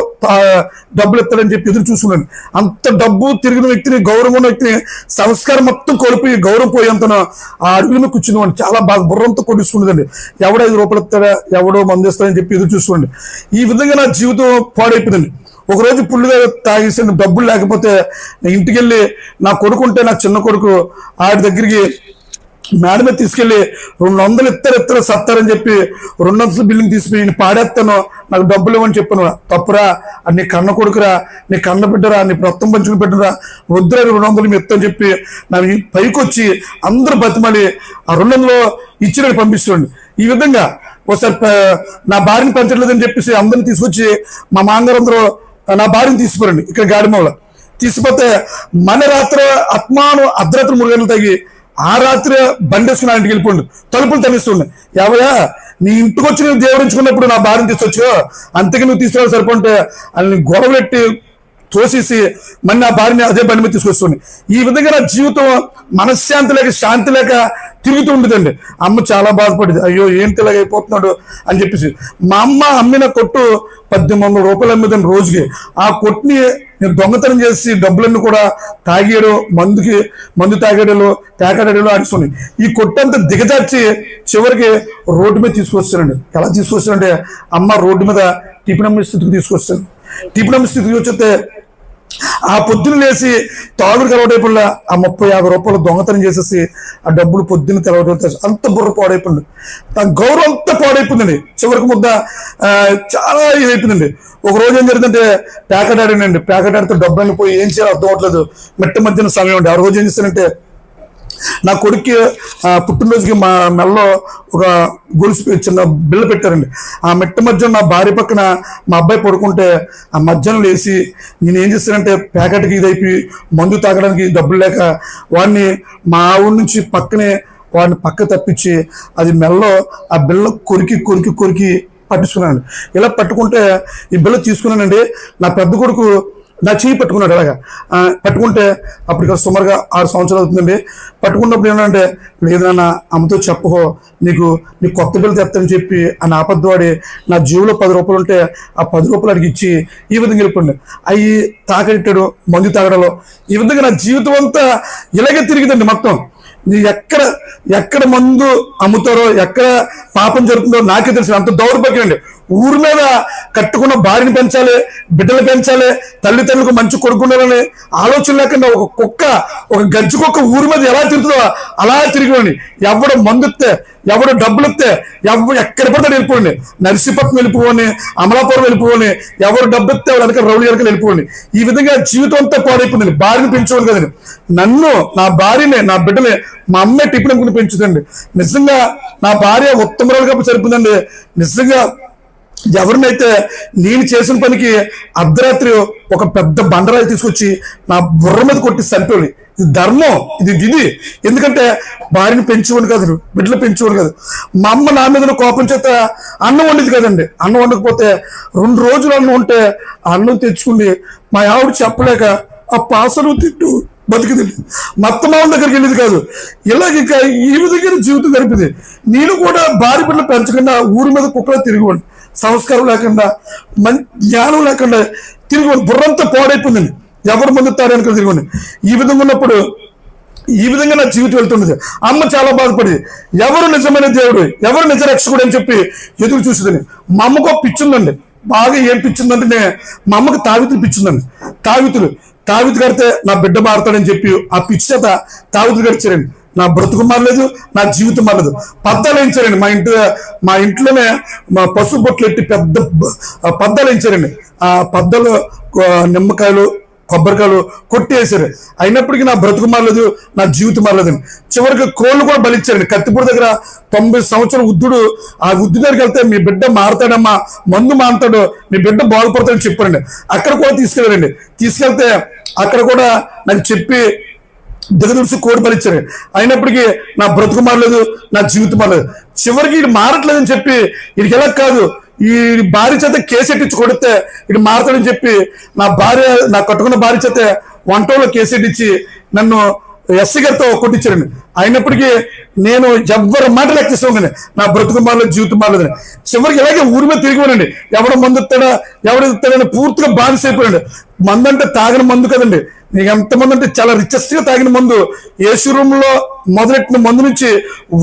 డబ్బులు ఇస్తాడని చెప్పి ఎదురు చూసుకున్నాను. అంత డబ్బు తిరిగిన వ్యక్తిని, గౌరవం ఉన్న వ్యక్తిని, సంస్కారం మొత్తం కోల్పోయి గౌరవం పోయేంతనో ఆ అడుగుల మీద కూర్చునివ్వండి. చాలా బాగా బుర్రంతో కొట్టించుకున్నదండి. ఎవడో 5 రూపాయలు ఇస్తాడా, ఎవడో మందిస్తాడని చెప్పి ఎదురు చూసుకోండి. ఈ విధంగా నా జీవితం పాడైపోయిందండి. ఒకరోజు పుల్లుగా తాగేసి డబ్బులు లేకపోతే ఇంటికి వెళ్ళి నా కొడుకు ఉంటే, నా చిన్న కొడుకు, ఆడి దగ్గరికి మేడ మీద తీసుకెళ్ళి 200 ఇస్తారు సత్తారని చెప్పి 200 బిల్డింగ్ తీసుకుని నేను పాడేస్తాను, నాకు డబ్బులు ఇవ్వని చెప్పాను. తప్పురా, అది నీ కన్న కొడుకురా, నీ కన్న బిడ్డరా, నీ రక్తం పంచుకుని బిడ్డరా, వద్దురా 200 ఇస్తాను చెప్పి నా పైకి వచ్చి అందరూ బతిమలి ఆ 200 ఇచ్చి పంపిస్తుండే. ఈ విధంగా ఒకసారి నా భార్యని పెంచట్లేదని చెప్పేసి అందరిని తీసుకొచ్చి మా మాంగారందరూ నా భార్యను తీసుకురండి ఇక్కడ గాడిమూల తీసుకుపోతే, మన రాత్రి ఆత్మాను అర్ధరాత్రి 3 గంటలు తాగి ఆ రాత్రి బండేసుకుని ఇంటికి వెళ్ళిపోండి, తలుపులు తనిస్తుండే. ఎవరా, నీ ఇంటికి వచ్చి నేను దేవుడించుకున్నప్పుడు నా భార్యను తీసుకొచ్చు, అంతకి నువ్వు తీసుకురావాలి సరిపోంటే అని గొడవలెట్టి తోసేసి మళ్ళీ నా భార్యని అదే బండి మీద తీసుకొస్తుంది. ఈ విధంగా నా జీవితం మనశ్శాంతి లేక, శాంతి లేక తిరుగుతూ ఉండేదండి. అమ్మ చాలా బాధపడేది, అయ్యో ఏంటి ఇలాగ అయిపోతున్నాడు అని చెప్పేసి. మా అమ్మ అమ్మిన కొట్టు 1800 రూపాయలు అమ్మేదాన్ని రోజుకి. ఆ కొట్టుని నేను దొంగతనం చేసి డబ్బులన్నీ కూడా తాగేయడం, మందు తాగేయడంలో, తేకాడేయడంలో ఆడిస్తున్నాయి. ఈ కొట్టు అంతా దిగజార్చి చివరికి రోడ్డు మీద తీసుకొస్తానండి. ఎలా తీసుకొస్తానంటే, అమ్మ రోడ్డు మీద టిఫిన్ అమ్మే స్థితికి తీసుకొస్తాను. టిఫిన్ అమ్మే స్థితికి వచ్చేస్తే ఆ పొద్దున్న లేసి తాగుడు తెలవడైపోయినా ఆ 30-50 రూపాయలు దొంగతనం చేసేసి ఆ డబ్బులు పొద్దున్న తెలవడం, అంత బుర్ర పాడైపోయింది. ఆ గౌరవం అంతా పాడైపోయిందండి. చివరికి ముద్ద చాలా ఇదైపోయిందండి. ఒక రోజు ఏం జరిగిందంటే, ప్యాకెట్ ఆడానండి. ప్యాకెట్ ఆడితే డబ్బులు పోయి ఏం చేయాలో అర్థం అవట్లేదు. మెట్ట మధ్యన సమయం ఉండి ఆ రోజు ఏం చేశానంటే, నా కొడుక్కి పుట్టినరోజుకి మా మెల్లో ఒక గొలుసు చిన్న బిల్ల పెట్టారండి. ఆ మెట్ట మధ్యలో నా భార్య పక్కన మా అబ్బాయి పడుకుంటే ఆ మధ్యాహ్నం లేచి నేను ఏం చేస్తానంటే, ప్యాకెట్కి ఇదైపోయి మందు తాగడానికి డబ్బులు లేక వాడిని మా ఊరి నుంచి పక్కనే వాడిని పక్క తప్పించి అది మెల్లో ఆ బిల్ల కొరికి పట్టించుకున్నాను. ఇలా పట్టుకుంటే ఈ బిల్ల తీసుకున్నానండి. నా పెద్ద కొడుకు నా చెయ్యి పట్టుకున్నాడు. అలాగా పట్టుకుంటే అప్పటికి సుమారుగా 6 సంవత్సరాలు అవుతుందండి. పట్టుకున్నప్పుడు ఏంటంటే, లేదన్నా అమ్మతో చెప్పకో, నీ కొత్త బిల్లు తెస్తానని చెప్పి ఆ నాపద్వాడి నా జీవులో 10 రూపాయలు ఉంటే ఆ 10 రూపాయలు అడిగి ఇచ్చి ఈ విధంగా వెళ్ళిపోండి. అవి తాకట్టాడు, మందు తాగడంలో. ఈ విధంగా నా జీవితం అంతా ఇలాగే తిరిగిదండి మొత్తం. నీ ఎక్కడ మందు అమ్ముతారో, ఎక్కడ పాపం జరుగుతుందో నాకే తెలుసు. అంత దౌర్భాగ్యం అండి. ఊరి మీద కట్టుకున్న భార్యని పెంచాలి, బిడ్డలు పెంచాలి, తల్లిదండ్రులకు మంచి కొడుకున్నారని ఆలోచన లేకుండా ఒక గజ్జి కుక్క ఊరి మీద ఎలా తిరుగుతుందో అలా తిరిగివ్వండి. ఎవడు మందుస్తే, ఎవడు డబ్బులు ఇస్తే, ఎక్కడ పడితే వెళ్ళిపోండి. నర్సీపట్నం వెళ్ళిపోవని, అమలాపురం వెళ్ళిపోవని, ఎవరు డబ్బు ఇస్తే వాడు వెనక రౌడీ వెనక వెళ్ళిపోండి. ఈ విధంగా జీవితం అంతా పాడైపోయింది. భార్యని పెంచుకోండి కదండి. నన్ను, నా భార్యని, నా బిడ్డని మా అమ్మే టిఫిన్ అనుకుని పెంచుతండి. నిజంగా నా భార్య ఉత్తమరాలుగా సరిపోతుందండి. నిజంగా ఎవరినైతే నేను చేసిన పనికి అర్ధరాత్రి ఒక పెద్ద బండరాయి తీసుకొచ్చి నా బుర్ర మీద కొట్టి చనిపోయి, ఇది ధర్మం, ఇది. ఎందుకంటే భార్యని పెంచుకోండి కాదు, బిడ్డలు పెంచుకోండి కాదు. మా అమ్మ నా మీద కోపం చేత అన్నం వండేది కదండి. అన్నం వండకపోతే 2 రోజులు అన్నం ఉంటే ఆ అన్నం తెచ్చుకుని మా ఆవిడ చెప్పలేక ఆ పాసలు తిట్టు బతికింది. మత్తమాల దగ్గరికి వెళ్ళేది కాదు. ఇలాగ ఇంకా ఈ విధంగా జీవితం గడిపింది. నేను కూడా భార్య బిడ్డలు పెంచకుండా ఊరి మీద కుక్కలా తిరిగివ్వండి. సంస్కారం లేకుండా, జ్ఞానం లేకుండా తిరిగి బుర్రంతా పాడైపోయిందండి. ఎవరు ముందు తాడానికి తిరిగి. ఈ విధంగా ఉన్నప్పుడు ఈ విధంగా నా జీవితం వెళ్తుండేది. అమ్మ చాలా బాధపడేది. ఎవరు నిజమైన దేవుడు, ఎవరు నిజ రక్షకుడు అని చెప్పి ఎదురు చూసేదని. మా అమ్మకు పిచ్చుందండి, బాగా ఏం పిచ్చిందంటే మా అమ్మకి తావితులు పిచ్చిందండి. తావితు కడితే నా బిడ్డ మారుతాడని చెప్పి ఆ పిచ్చి చేత తావితులు కడిచారండి. నా బ్రతుకు మారలేదు, నా జీవితం మారలేదు. పద్దాలు వేయించారండి. మా ఇంట్లోనే మా పసుపు బొట్లు ఎట్టి పెద్ద పద్దాలు వేయించారండి. ఆ పద్దలు నిమ్మకాయలు కొబ్బరికాయలు కొట్టేసారు. అయినప్పటికీ నా బ్రతుకు మారలేదు, నా జీవితం మారలేదండి. చివరికి కోళ్ళు కూడా బలిచ్చారండి. కత్తిపూడి దగ్గర 90 సంవత్సరాల వృద్ధుడు, ఆ వృద్ధు దగ్గరికి వెళ్తే మీ బిడ్డ మారతాడమ్మా, మందు మారుతాడు, మీ బిడ్డ బాగుపడతాడని చెప్పారండి. అక్కడ కూడా తీసుకెళ్ళారండి. తీసుకెళ్తే అక్కడ కూడా నాకు చెప్పి దిగదుడిసి కోడి బలిచ్చారు. అయినప్పటికీ నా బ్రతుకు మారలేదు, నా జీవితం మారలేదు. చివరికి ఇది మారట్లేదని చెప్పి ఇది ఎలా కాదు, ఈ భార్య చేత కేసెట్టించి కొడితే ఇది మారతాడని చెప్పి నా కట్టుకున్న భార్య చేత వంటలో కేసెట్టించి నన్ను ఎస్సీ గారితో కొట్టించారండి. అయినప్పటికీ నేను ఎవరి మాట లెక్కిస్తాను, నా బ్రతుకు మారలేదు, జీవితం మారలేదని. చివరికి ఇలాగే ఊరి మీద తిరిగిపోనండి. ఎవడ మందు ఇస్తాడా, ఎవడు ఇస్తాడని పూర్తిగా బానిస అయిపోయాడు. మందు అంటే తాగిన మందు కదండి, నీకు ఎంతమంది అంటే చాలా రిచెస్ట్ గా తాగిన మందు. ఏసురూంలో మొదలెట్టిన మందు నుంచి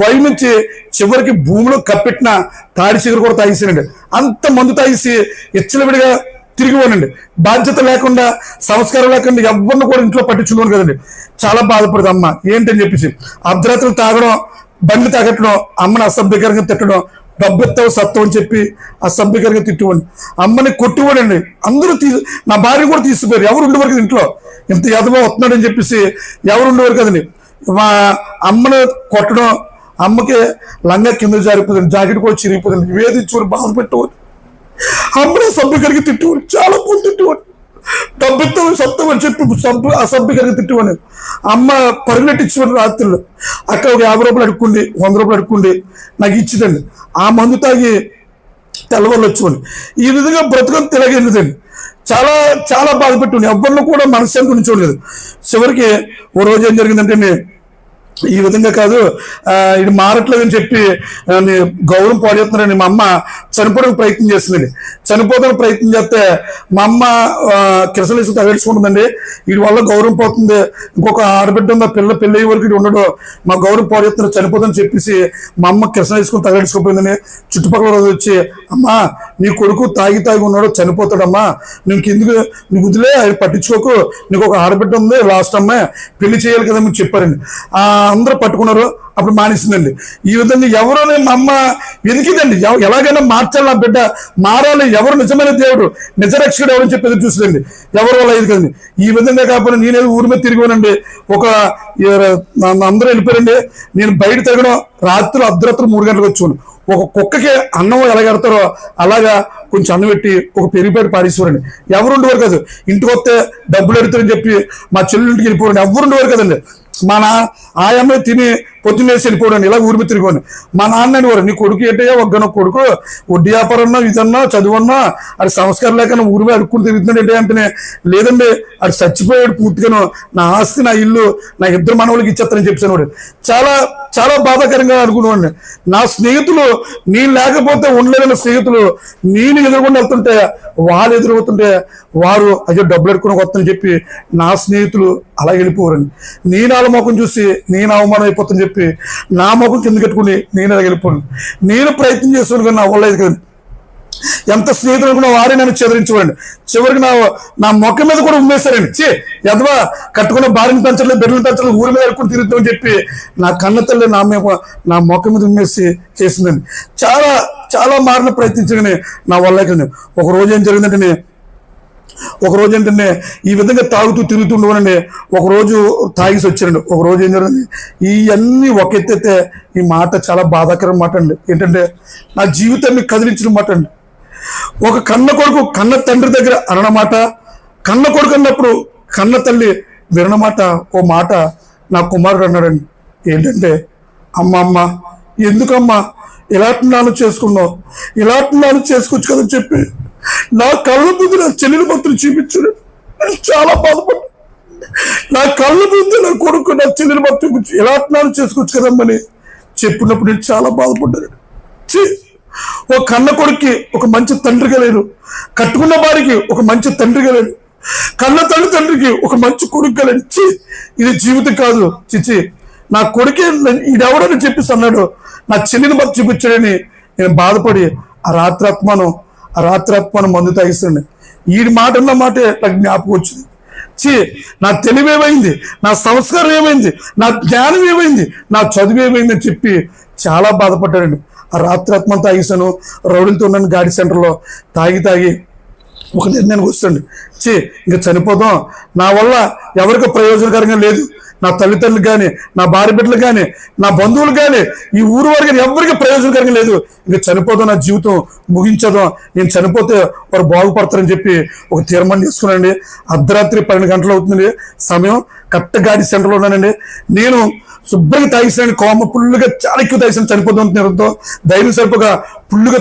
వైన్ నుంచి చివరికి భూమిలో కప్పెట్టిన తాడి చిగురు కూడా తాగేసానండి. అంత మందు తాగేసి ఇచ్చలవిడిగా తిరిగిపోనండి. బాధ్యత లేకుండా, సంస్కారం లేకుండా ఎవరిని కూడా ఇంట్లో పట్టించుకోను కదండి. చాలా బాధపడదు అమ్మ. ఏంటని చెప్పేసి అర్ధరాత్రులు తాగడం, బండ్లు తాగట్టడం, అమ్మని అసభ్యకరంగా తిట్టడం, డబ్బెత్తావు సత్తం అని చెప్పి అసభ్యకరంగా తిట్టుకోండి. అమ్మని కొట్టుకోడండి. అందరూ నా భార్య కూడా తీసుకుపోయారు. ఎవరు ఉండేవారు కదా ఇంట్లో, ఇంత యదవ వస్తున్నాడని చెప్పేసి ఎవరు ఉండేవారు కదండి. మా అమ్మని కొట్టడం, అమ్మకి లంగా కింద జారిపోతుంది, జాకెట్ కూడా చిరిగిపోతుంది, వేధించుకొని బాధ పెట్టేవారు. అమ్మని అసభ్యకరంగా తిట్టుకోండి, చాలా మంది తిట్టుకోండి. డబ్బెత్తావు సత్తం అని చెప్పి అసభ్యకరంగా తిట్టుకోండి. అమ్మ పరిగెట్టించుకోండి. రాత్రులు అక్కడ ఒక 50 రూపాయలు అడుక్కోండి, 100 రూపాయలు అడుక్కోండి, నాకు ఇచ్చిదండి. ఆ మందు తాగి తెల్లవాళ్ళు వచ్చుకోండి. ఈ విధంగా బ్రతుకొని తిరగలేదండి. చాలా చాలా బాధపెట్టుండి. ఎవరిని కూడా మనశ్శాంతి ఉంచుకోలేదు. చివరికి ఓ రోజు ఏం జరిగిందంటే, ఈ విధంగా కాదు, ఇది మారట్లేదని చెప్పి గౌరవం పాడేస్తున్నారని మా అమ్మ చనిపోవడానికి ప్రయత్నం చేస్తుందండి. చనిపోవడానికి ప్రయత్నం చేస్తే మా అమ్మ కిరసలేసి తగలుచుకుంటుందండి. వీడి వల్ల గౌరవం పోతుంది, ఇంకొక ఆడబిడ్డ ఉన్న పెళ్ళి వరకు ఇది ఉండడు, మా గౌరవం పాడేస్తున్నారు, చనిపోతుందని చెప్పేసి మా అమ్మ కిరసన వేసుకుని తగలుచుకోపోయిందని చుట్టుపక్కల రోజు వచ్చి, అమ్మా నీ కొడుకు తాగి ఉన్నాడు, చనిపోతాడమ్మా, నీకు వదిలే, ఆయన పట్టించుకోకు, నీకు ఒక ఆడబిడ్డ ఉంది, లాస్ట్ అమ్మాయి, పెళ్లి చేయాలి కదా మీరు చెప్పారండి. అందరూ పట్టుకున్నారు. అప్పుడు మానేసిందండి. ఈ విధంగా ఎవరోనే మా అమ్మ వెతికిదండి, ఎలాగైనా మార్చాలి, నా బిడ్డ మారాలి, ఎవరు నిజమైన దేవుడు, నిజ రక్షకుడు ఎవరని చెప్పి ఎదురు చూసిందండి. ఎవరు వల్ల ఇది కదండి. ఈ విధంగా కాకపోతే నేనేది ఊరి మీద తిరిగిపోనండి. అందరూ వెళ్ళిపోయారండి. నేను బయట తిరగడం, అర్ధరాత్రి 3 గంటలకు వచ్చాను. ఒక కుక్కకి అన్నం ఎలా కడతారో అలాగా కొంచెం అన్నం పెట్టి ఒక పెరిగిపేట పాడేసేవారండి. ఎవరు ఉండేవారు కాదు. ఇంటికి వస్తే డబ్బులు ఎడుతారని చెప్పి మా చెల్లింటికి వెళ్ళిపోరండి. ఎవరు ఉండేవారు కదండి. మా ఆయమ్మ తిని పొద్దున్నేసి వెళ్ళిపోవడం, ఇలా ఊరి మీద తిరిగిపోండి. మా నాన్న అనేవారు, నీ కొడుకు ఏంటయ్యా, ఒగ్గన కొడుకు వడ్డీ వ్యాపారన్నా, ఇదన్నా, చదువన్నా, అది సంస్కారం లేక ఊరి మీద అడుక్కుని తిరుగుతున్నాడు ఏంటి అంటే, లేదండి అది చచ్చిపోయాడు పూర్తిగాను, నా ఆస్తి, నా ఇల్లు, నా 2 మనవులకి ఇచ్చేస్తానని చెప్పాను. చాలా చాలా బాధాకరంగా అనుకున్నాను. నా స్నేహితులు, నేను లేకపోతే ఉండలేని స్నేహితులు నేను ఎదుర్కొని వెళ్తుంటే, వాళ్ళు ఎదురవుతుంటే వారు అయ్యో డబ్బులు ఎడుకుని వస్తానని చెప్పి నా స్నేహితులు అలా వెళ్ళిపోరండి. నేను వాళ్ళ ముఖం చూసి నేను అవమానం అయిపోతానని చెప్పి నా ముఖం కింద కట్టుకుని నేను అలా వెళ్ళిపోను. నేను ప్రయత్నం చేస్తాను కానీ నా వల్ల ఇది కదండి. ఎంత స్నేహితులు అనుకున్నా వారే నన్ను చెదరించుకోండి. చివరికి నా మొక్క మీద కూడా ఉమ్మేశారండి. ఎదవా కట్టుకున్న భార్యను పెంచలేదు, బిడ్డలు పెంచలేదు, ఊరి మీద ఎడుకుని తిరుగుతామని చెప్పి నా కన్న తల్లి నా మొక్క మీద ఉమ్మేసి చేసిందండి. చాలా చాలా మారిన ప్రయత్నించగానే నా వల్ల కదండి. ఒక రోజు ఏం జరిగిందంటే, ఈ విధంగా తాగుతూ తిరుగుతుండవనండి. ఒకరోజు తాగిసి వచ్చారండి. ఒక రోజు ఏం జరిగింది, ఇవన్నీ ఒక ఎత్తైతే ఈ మాట చాలా బాధాకరం మాట అండి. ఏంటంటే నా జీవితాన్ని కదిలించిన మాట అండి. ఒక కన్న కొడుకు కన్న తండ్రి దగ్గర అనమాట, కన్న కొడుకు అన్నప్పుడు కన్న తల్లి వినమాట. ఓ మాట నా కుమారుడు అన్నాడండి. ఏంటంటే, అమ్మ ఎందుకమ్మా ఇలాంటి నాన్న చేసుకున్నావు, ఇలాంటి నాన్న చేసుకోవచ్చు కదని చెప్పి నా కళ్ళ ముందు నా చెల్లెల భక్తులు చూపించాడు. నేను చాలా బాధపడ్డా. నా కళ్ళ ముందు నా కొడుకు నా చెల్లెల భక్తుల గురించి ఇలాంటి నాన్న చేసుకోవచ్చు కదమ్మని చెప్పినప్పుడు నేను చాలా బాధపడ్డాను. ఒక కన్న కొడుక్కి ఒక మంచి తండ్రిగా లేరు, కట్టుకున్న వారికి ఒక మంచి తండ్రిగా లేరు, కన్న తండ్రికి ఒక మంచి కొడుకు కలిగించి ఇది జీవితం కాదు, చిచ్చి నా కొడుకే ఇదెవడని చెప్పేసి అన్నాడు, నా చెల్లిని బతి చూపించాడని నేను బాధపడి ఆ రాత్రాత్మాను మందు తాగిస్తాండి. ఈ మాట అన్న మాటే నాకు జ్ఞాపకం వచ్చింది. నా తెలివి ఏమైంది, నా సంస్కారం ఏమైంది, నా జ్ఞానం ఏమైంది, నా చదువు ఏమైంది అని చెప్పి చాలా బాధపడ్డాడండి. ఆ రాత్రాత్మను తాగేశాను. రౌడీలతో ఉన్నాను గాడి సెంటర్లో. తాగి ఒక నిర్ణయానికి వస్తుంది, ఇంకా చనిపోదాం, నా వల్ల ఎవరికి ప్రయోజనకరంగా లేదు, నా తల్లిదండ్రులు కానీ, నా భార్య బిడ్డలు కానీ, నా బంధువులు కానీ, ఈ ఊరు వారు కానీ ఎవరికి ప్రయోజనకరంగా లేదు, ఇంకా చనిపోదాం, నా జీవితం ముగించదాం, నేను చనిపోతే వారు బాగుపడతారని చెప్పి ఒక తీర్మానం చేసుకున్నానండి. అర్ధరాత్రి 12 గంటలు అవుతుంది సమయం. కరెక్ట్ గాడి సెంటర్లో ఉన్నానండి. నేను శుభ్రంగా తాగిసాను, కోమ పుల్లుగా చాలా ఎక్కువ తాగిసాను, చనిపోదాం తినడంతో ధైర్యం సరిపోగా పుల్లుగా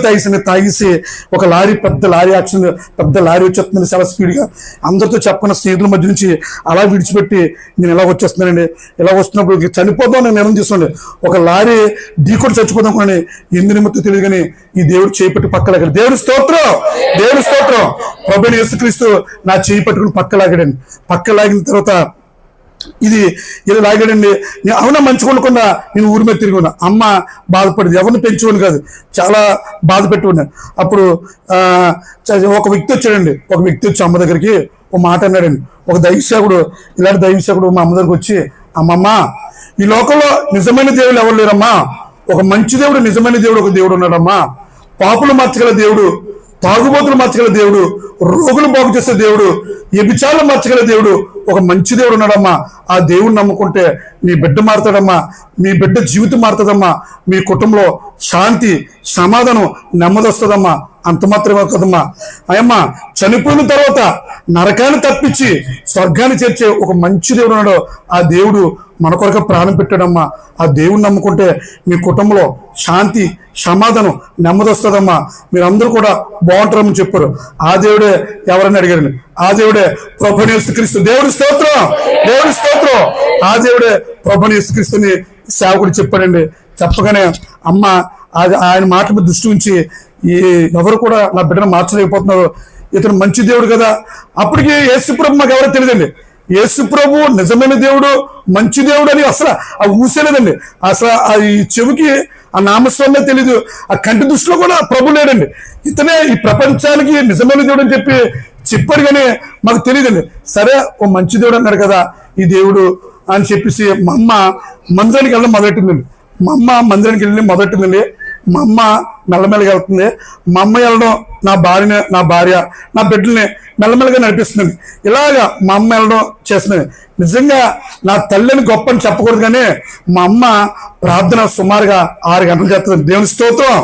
తాగేసి ఒక పెద్ద లారీ యాక్సిడెంట్, పెద్ద లారీ వచ్చేస్తుంది చాలా స్పీడ్గా. అందరితో చెప్పకున్న స్నేహితుల మధ్య నుంచి అలా విడిచిపెట్టి నేను ఇలా వచ్చేస్తున్నానండి. ఇలా వస్తున్నప్పుడు చనిపోదాం నేను నిర్ణయం తీసుకోండి. ఒక లారీ ఢీకొట్టి చచ్చిపోదాం కానీ ఎందు నిమిత్తం తెలియదు కానీ ఈ దేవుడు చేయి పట్టి పక్కలాగాడు. దేవుడి స్తోత్రం. ప్రభువైన యేసుక్రీస్తు నా చేయి పట్టుకుని పక్కలాగాడండి. పక్కలాగిన తర్వాత ఇది ఇలా లాగాడండి. నేను అవునా మంచి కొనకుండా నేను ఊరి మీద తిరిగి ఉన్నా. అమ్మ బాధపడింది, ఎవరిని పెంచుకోని కాదు, చాలా బాధ పెట్టి ఉన్నాను. అప్పుడు ఒక వ్యక్తి వచ్చాడండి. ఒక వ్యక్తి వచ్చి అమ్మ దగ్గరికి ఒక మాట అన్నాడండి. ఒక దైవసేవకుడు, ఇలాంటి దైవసేవకుడు మా అమ్మ దగ్గరికి వచ్చి, అమ్మమ్మ ఈ లోకంలో నిజమైన దేవుడు ఎవరు లేరమ్మా, ఒక మంచి దేవుడు, నిజమైన దేవుడు ఒక దేవుడు ఉన్నాడమ్మా. పాపులు మార్చగల దేవుడు, తాగుబోతులు మార్చగల దేవుడు, రోగులు బాగు చేసే దేవుడు, వ్యభిచారులు మార్చగల దేవుడు ఒక మంచి దేవుడు ఉన్నాడమ్మా. ఆ దేవుడిని నమ్ముకుంటే నీ బిడ్డ మారుతాడమ్మా, మీ బిడ్డ జీవితం మారుతుందమ్మా, మీ కుటుంబంలో శాంతి, సమాధానం, నెమ్మది వస్తుందమ్మా. అంత మాత్రమే కదమ్మా, అయ్యమ్మా చనిపోయిన తర్వాత నరకాన్ని తప్పించి స్వర్గాన్ని చేర్చే ఒక మంచి దేవుడు ఉన్నాడు. ఆ దేవుడు మన కొరకు ప్రాణం పెట్టాడమ్మా. ఆ దేవుడిని నమ్ముకుంటే మీ కుటుంబంలో శాంతి, సమాధానం, నెమ్మది వస్తుందమ్మా. మీరందరూ కూడా బాగుంటారని చెప్పారు. ఆ దేవుడే ఎవరని అడిగారండి. ఆ దేవుడే ప్రభువైన యేసుక్రీస్తు. దేవుడి స్తోత్రం. ఆ దేవుడే ప్రభువైన యేసుక్రీస్తుని సేవకుడు చెప్పాడండి. చెప్పగానే అమ్మ ఆయన మాట మీద దృష్టి ఉంచి ఎవరు కూడా నా బిడ్డను మార్చలేకపోతున్నారు, ఇతను మంచి దేవుడు కదా. అప్పటికి యేసుప్రభు మాకు ఎవరో తెలియదండి. యేసుప్రభు నిజమైన దేవుడు, మంచి దేవుడు అని అసలు ఆ ఊసేలేదండి. అసలు ఈ చెవికి ఆ నామస్వరమే తెలీదు, ఆ కంటి దృష్టిలో కూడా ప్రభు లేడండి. ఇతనే ఈ ప్రపంచానికి నిజమైన దేవుడు అని చెప్పాడు కానీ మాకు తెలియదండి. సరే ఓ మంచి దేవుడు అన్నాడు కదా ఈ దేవుడు అని చెప్పేసి మా అమ్మ మందిరానికి వెళ్ళడం మొదలెట్టిందండి. మా అమ్మ మెల్లమెల్లగా వెళ్తుంది. మా అమ్మ వెళ్ళడం నా భార్య నా బిడ్డల్ని మెల్లమెల్లగా నడిపిస్తుంది. ఇలాగా మా అమ్మ వెళ్ళడం చేస్తుంది. నిజంగా నా తల్లిని గొప్ప అని చెప్పకూడదు కానీ మా అమ్మ ప్రార్థన సుమారుగా 6 గంటలు చేస్తుందండి. దేవుని స్తోత్రం.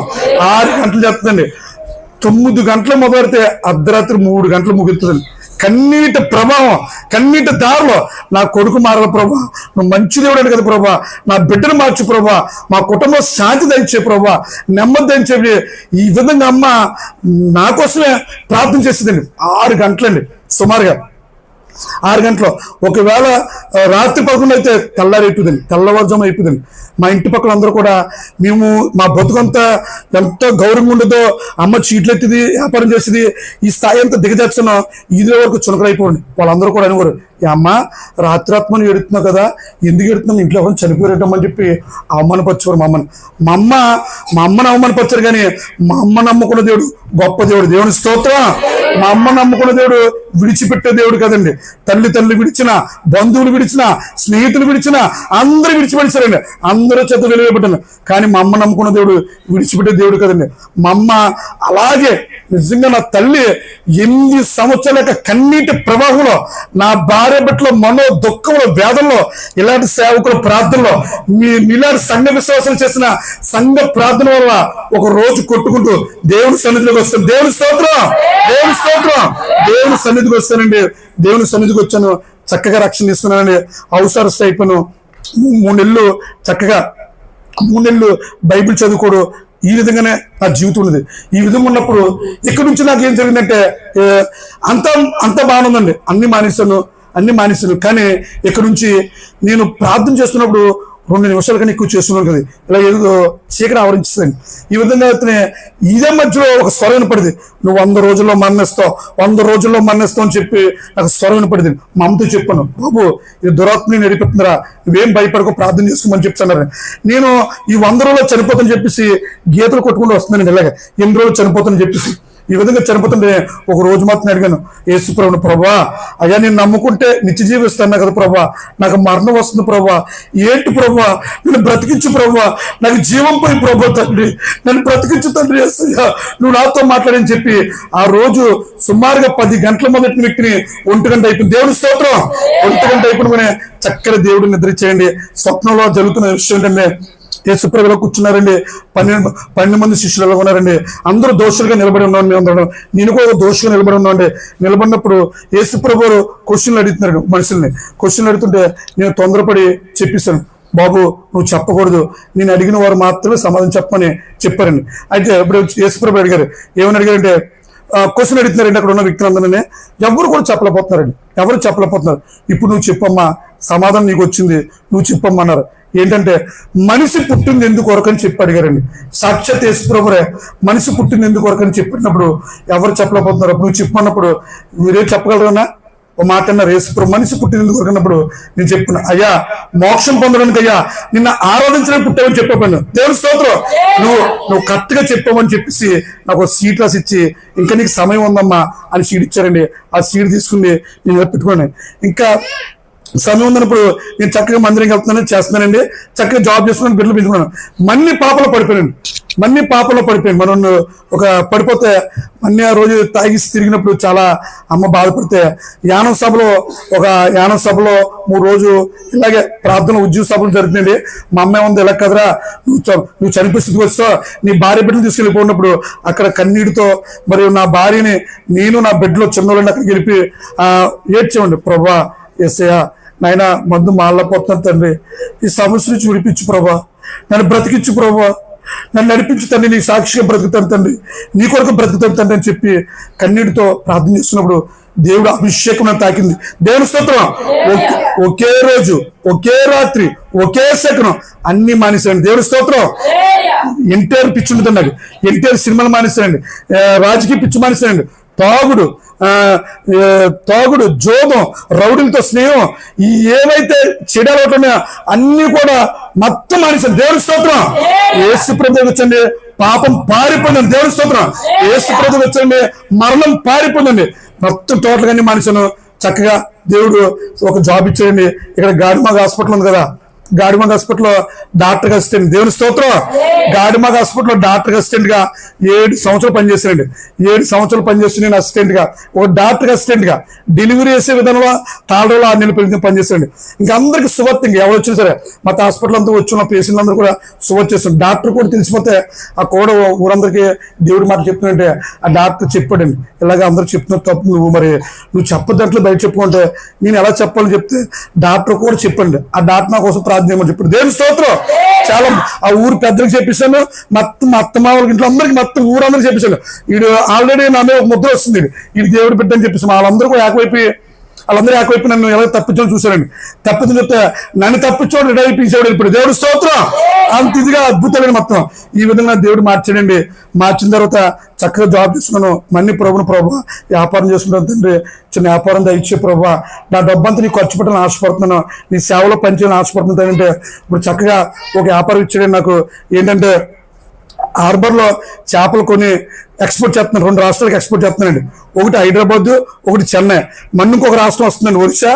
6 గంటలు చేస్తుందండి. 9 గంటలు మొదలెడితే అర్ధరాత్రి 3 గంటలు ముగుతుందండి. కన్నీటి ప్రభావం, కన్నీటి దారిలో నా కొడుకు మారాల ప్రభా, నువ్వు మంచి దేవుడు కదా ప్రభా, నా బిడ్డను మార్చు ప్రభా, మా కుటుంబం శాంతి దయచే ప్రభా, నెమ్మది దయచేవి. ఈ విధంగా అమ్మ నా కోసమే ప్రార్థన చేసేదండి. 6 గంటలండి సుమారుగా. 6 గంటలు. ఒకవేళ రాత్రి 11 అయితే తెల్లవారుజాము అయిపోతుంది. మా ఇంటి పక్కల అందరూ కూడా మేము మా బతుకంతా ఎంత గౌరవంగా ఉండదో, అమ్మ చీట్లు ఎత్తిది, వ్యాపారం చేసేది, ఈ స్థాయి అంతా దిగజార్చున్నాం, ఇదే వరకు చునకలైపోండి. వాళ్ళందరూ కూడా అనేవారు, అమ్మ రాత్రాత్మని ఎడుతున్నావు కదా, ఎందుకు ఎడుతున్నాం, ఇంట్లో ఎవరైనా చనిపోయేటమ్మని చెప్పి అవమానపరిచేవారు మా అమ్మని. మా అమ్మని అవమానపరిచారు కానీ మా అమ్మ నమ్ముకున్న దేవుడు గొప్ప దేవుడు. దేవుని స్తోత్రం. మా అమ్మ నమ్ముకున్న దేవుడు విడిచిపెట్టే దేవుడు కదండి. తల్లి విడిచిన, బంధువులు విడిచిన, స్నేహితులు విడిచిన, అందరూ విడిచిపెట్టారండి. అందరూ చేత వెలువబడ్డాను. కానీ మా అమ్మ నమ్ముకున్న దేవుడు విడిచిపెట్టే దేవుడు కదండి. మా అమ్మ అలాగే నిజంగా నా తల్లి 8 సంవత్సరాల యొక్క కన్నీటి ప్రవాహంలో, నా భార్య బిడ్డలో మనో దుఃఖంలో, వేదనలో, ఇలాంటి సేవకుల ప్రార్థనలో, ఇలాంటి సంఘ విశ్వాసాలు చేసిన సంఘ ప్రార్థన వల్ల ఒక రోజు కొట్టుకుంటూ దేవుని సన్నిధిలోకి వస్తాను. దేవుని స్తోత్రం. దేవుని సన్నిధికి వస్తానండి. దేవుని సన్నిధికి వచ్చాను, చక్కగా రక్షణ ఇస్తున్నానండి. అవసరస్ అయిపోయాను. 3 నెలలు చక్కగా 3 నెలలు బైబిల్ చదువుకోడు. ఈ విధంగానే నా జీవితం ఉన్నది. ఈ విధంగా ఉన్నప్పుడు ఇక్కడి నుంచి నాకు ఏం జరిగిందంటే అంత బాగుందండి. అన్ని మానేశాను. కానీ ఇక్కడ నుంచి నేను ప్రార్థన చేస్తున్నప్పుడు 2 నిమిషాల కన్నా ఎక్కువ చేస్తున్నాను కదా, ఇలా ఏదో చీకటి ఆవరించిందండి. ఈ విధంగా అతనే ఇదే మధ్యలో ఒక స్వరం వినపడింది, నువ్వు 100 రోజుల్లో మరణిస్తావు, 100 రోజుల్లో మరణిస్తావు అని చెప్పి నాకు స్వరం వినపడింది. మా అమ్మతో చెప్పాను, బాబు ఇది దురాత్మని నడిపిస్తున్నారా, నువ్వేం భయపడకో, ప్రార్థన చేసుకోమని చెప్తున్నారు. నేను ఈ 100 రోజుల్లో చనిపోతానని చెప్పేసి గీతలు కొట్టుకుంటూ వస్తున్నాను, ఇలాగ ఎన్ని రోజులు చనిపోతానని చెప్పేసి. ఈ విధంగా చనిపోతుంటే ఒక రోజు మాత్రం అడిగాను యేసు ప్రభువుని, ప్రభా అయ్యా నేను నమ్ముకుంటే నిత్య జీవిస్తాను కదా ప్రభా, నాకు మరణం వస్తుంది ప్రభా, ఏంటి ప్రభా నేను బ్రతికించు ప్రభా, నాకు జీవం పోయి ప్రభా తండ్రి, నన్ను బ్రతికించు తండ్రి, యేసయ్యా నువ్వు నాతో మాట్లాడని చెప్పి ఆ రోజు సుమారుగా 10 గంటల మొదటి వ్యక్తిని 1 గంట అయిపోయింది. దేవుడి స్తోత్రం. 1 గంట అయిపోయిన చక్కని దేవుడు నిద్ర చేయండి. స్వప్నంలో జరుగుతున్న విషయం ఏంటంటే యేసుప్రభులో కూర్చున్నారండి, 12 మంది శిష్యులు ఎలా ఉన్నారండి, అందరూ దోషులుగా నిలబడి ఉన్నాం. మేము అందరం, నేను కూడా దోషుగా నిలబడి ఉన్నాండి. నిలబడినప్పుడు యేసుప్రభు క్వశ్చన్లు అడుగుతున్నారు, మనుషుల్ని క్వశ్చన్లు అడుగుతుంటే నేను తొందరపడి చెప్పేశాను, బాబు నువ్వు చెప్పకూడదు, నేను అడిగిన వారు మాత్రమే సమాధానం చెప్పమని చెప్పారండి. అయితే ఇప్పుడు యేసుప్రభు అడిగారు, ఏమని అడిగారంటే క్వశ్చన్ అడుగుతున్నారండి అక్కడ ఉన్న వ్యక్తులందరినీ, ఎవరు కూడా చెప్పలేకపోతున్నారండి, ఎవరు చెప్పలేకపోతున్నారు. ఇప్పుడు నువ్వు చెప్పమ్మా, సమాధానం నీకు వచ్చింది, నువ్వు చెప్పమ్మన్నారు. ఏంటంటే మనిషి పుట్టింది ఎందుకు కొరకని చెప్పి అడిగారండి. సాక్షాత్ యేసుప్రభువే మనిషి పుట్టింది ఎందుకు కొరకని చెప్పినప్పుడు ఎవరు చెప్పలేకపోతున్నారు. నువ్వు చెప్పమన్నప్పుడు మీరేం చెప్పగలరన్నా ఒక మాట అన్నారు, యేసుప్రభు మనిషి పుట్టింది ఎందుకు కొరకన్నప్పుడు నేను చెప్తున్నా, అయ్యా మోక్షం పొందడానికి అయ్యా నిన్న ఆరాధించడానికి పుట్టావని చెప్పాను. దేవుని స్తోత్రం. నువ్వు కరెక్ట్ గా చెప్పావని చెప్పేసి నాకు సీట్ రాసి ఇచ్చి, ఇంకా నీకు సమయం ఉందమ్మా అని సీట్ ఇచ్చారండి. ఆ సీట్ తీసుకుని నేను పెట్టుకోండి. ఇంకా సమయం ఉన్నప్పుడు నేను చక్కగా మందిరంకి వెళ్తున్నాను, చేస్తున్నానండి, చక్కగా జాబ్ చేస్తున్నాను, బిడ్డలు పెంచుకున్నాను. మన్ని పాపలో పడిపోయాను. మనం ఒక పడిపోతే మన్ని ఆ రోజు తాగిసి తిరిగినప్పుడు చాలా అమ్మ బాధపడితే యానం సభలో 3 రోజు ఇలాగే ప్రార్థన ఉద్యోగ సభలు జరుగుతుందండి. మా అమ్మాయి ఉంది, ఇలా కదరా నువ్వు చనిపోయే స్థితికి వస్తావు, నీ భార్య బిడ్డలు తీసుకెళ్ళిపోయినప్పుడు అక్కడ కన్నీటితో మరియు నా భార్యని నేను నా బిడ్డలో చిన్నోళ్ళని అక్కడికి వెళ్ళి ఏడ్చేవండి, ప్రభా యేసయ్యా నాయన మందు మాళ్ళపోతున్నాను తండ్రి, ఈ సమస్య నుంచి విడిపించు ప్రభా, నన్ను బ్రతికించు ప్రభా, నన్ను నడిపించు తండ్రి, నీ సాక్షిగా బ్రతుకుతాను తండ్రి, నీ కొరకు బ్రతుకుతాను తండ్రి అని చెప్పి కన్నీటితో ప్రార్థన చేస్తున్నప్పుడు దేవుడు అభిషేకం తాకింది. దేవుని స్తోత్రం. ఒకే రోజు, ఒకే రాత్రి, ఒకే సెకనం అన్ని మానేశారండి. దేవుని స్తోత్రం. ఎన్టీఆర్ పిచ్చి ఉంటుంది నాకు, ఎన్టీఆర్ సినిమాలు మానేశారండి, రాజకీయ పిచ్చి మానేశారండి, తాగుడు, జోదం, రౌడీలతో స్నేహం, ఈ ఏవైతే చెడాలు ఉన్నాయో అన్ని కూడా మొత్తం మానేశాను. దేవుని స్తోత్రం. యేసు ప్రభువుకి వచ్చండి పాపం పారిపోయిందండి. దేవుని స్తోత్రం. యేసు ప్రభువుకి వచ్చండి మరణం పారిపోయిందండి. మొత్తం టోటల్గా మానేశాను. చక్కగా దేవుడు ఒక జాబ్ ఇచ్చాడండి. ఇక్కడ గాడిమాగ్ హాస్పిటల్ ఉంది కదా, గాడిమాగ్ హాస్పిటల్లో డాక్టర్ అసిస్టెంట్. దేవుని స్తోత్రం. గాడిమాగ్ హాస్పిటల్లో డాక్టర్ అసిస్టెంట్ గా 7 సంవత్సరాలు పనిచేశానండి. 7 సంవత్సరాలు పనిచేసి నేను అసిస్టెంట్ గా, ఒక డాక్టర్ అసిస్టెంట్ గా డెలివరీ చేసే విధంగా తాళలో 6 నెలలు పనిచేశానండి. ఇంకా అందరికి సువార్త, ఇంకా ఎవరు వచ్చినా సరే మా హాస్పిటల్ అంతా వచ్చిన పేషెంట్లు అందరూ కూడా సువార్త చేస్తాను. డాక్టర్ కూడా తెలిసిపోతే ఆ కూడా ఊరందరికీ దేవుడి మాట చెప్తున్నట్టే ఆ డాక్టర్ చెప్పాడండి, ఇలాగ అందరూ చెప్తున్న తప్పు, నువ్వు చెప్పదంట్లో బయట చెప్పుకుంటే నేను ఎలా చెప్పాలని చెప్తే డాక్టర్ కూడా చెప్పండి. ఆ డాక్టర్ నా కోసం ప్రార్థన చేయమని చెప్పాడు. దేవుని స్తోత్రం. చాలా ఆ ఊరు పెద్దలకు చెప్పిస్తాను, మొత్తం మా అత్తమ్మ వాళ్ళకి ఇంట్లో అందరికి, మొత్తం ఊరందరికి చెప్పిస్తాను. వీడు ఆల్రెడీ నా మీద ఒక ముద్ర వస్తుంది, వీడు దేవుడు బిడ్డ అని చెప్పేసి వాళ్ళందరూ కూడా వాళ్ళందరూ ఏకవైపు నన్ను ఎలా తప్పించాలని చూశారండి. తప్పించి చెప్తే నన్ను తప్పించోడు రెడీ అయిపోయించాడు. ఇప్పుడు దేవుడు స్తోత్రం. అంత ఇదిగా అద్భుతమైన మొత్తం ఈ విధంగా దేవుడు మార్చాడండి. మార్చిన తర్వాత చక్కగా జాబ్ చేసుకున్నాను. మన్ని ప్రభుని వ్యాపారం చేసుకుంటాను తండ్రి, చిన్న వ్యాపారం దయచే ప్రభు, నా డబ్బంతా నీకు ఖర్చు పెట్టాలని ఆశపడుతున్నాను, నీ సేవలో పనిచేయాలని ఆశపడుతున్నాను అంటే ఇప్పుడు చక్కగా ఒక వ్యాపారం ఇచ్చాడండి నాకు. ఏంటంటే హార్బర్లో చేపలు కొని ఎక్స్పోర్ట్ చేస్తున్నాను. 2 రాష్ట్రాలకు ఎక్స్పోర్ట్ చేస్తున్నానండి. ఒకటి హైదరాబాద్, ఒకటి చెన్నై. మళ్ళీ ఇంకొక రాష్ట్రం వస్తుందండి, ఒరిస్సా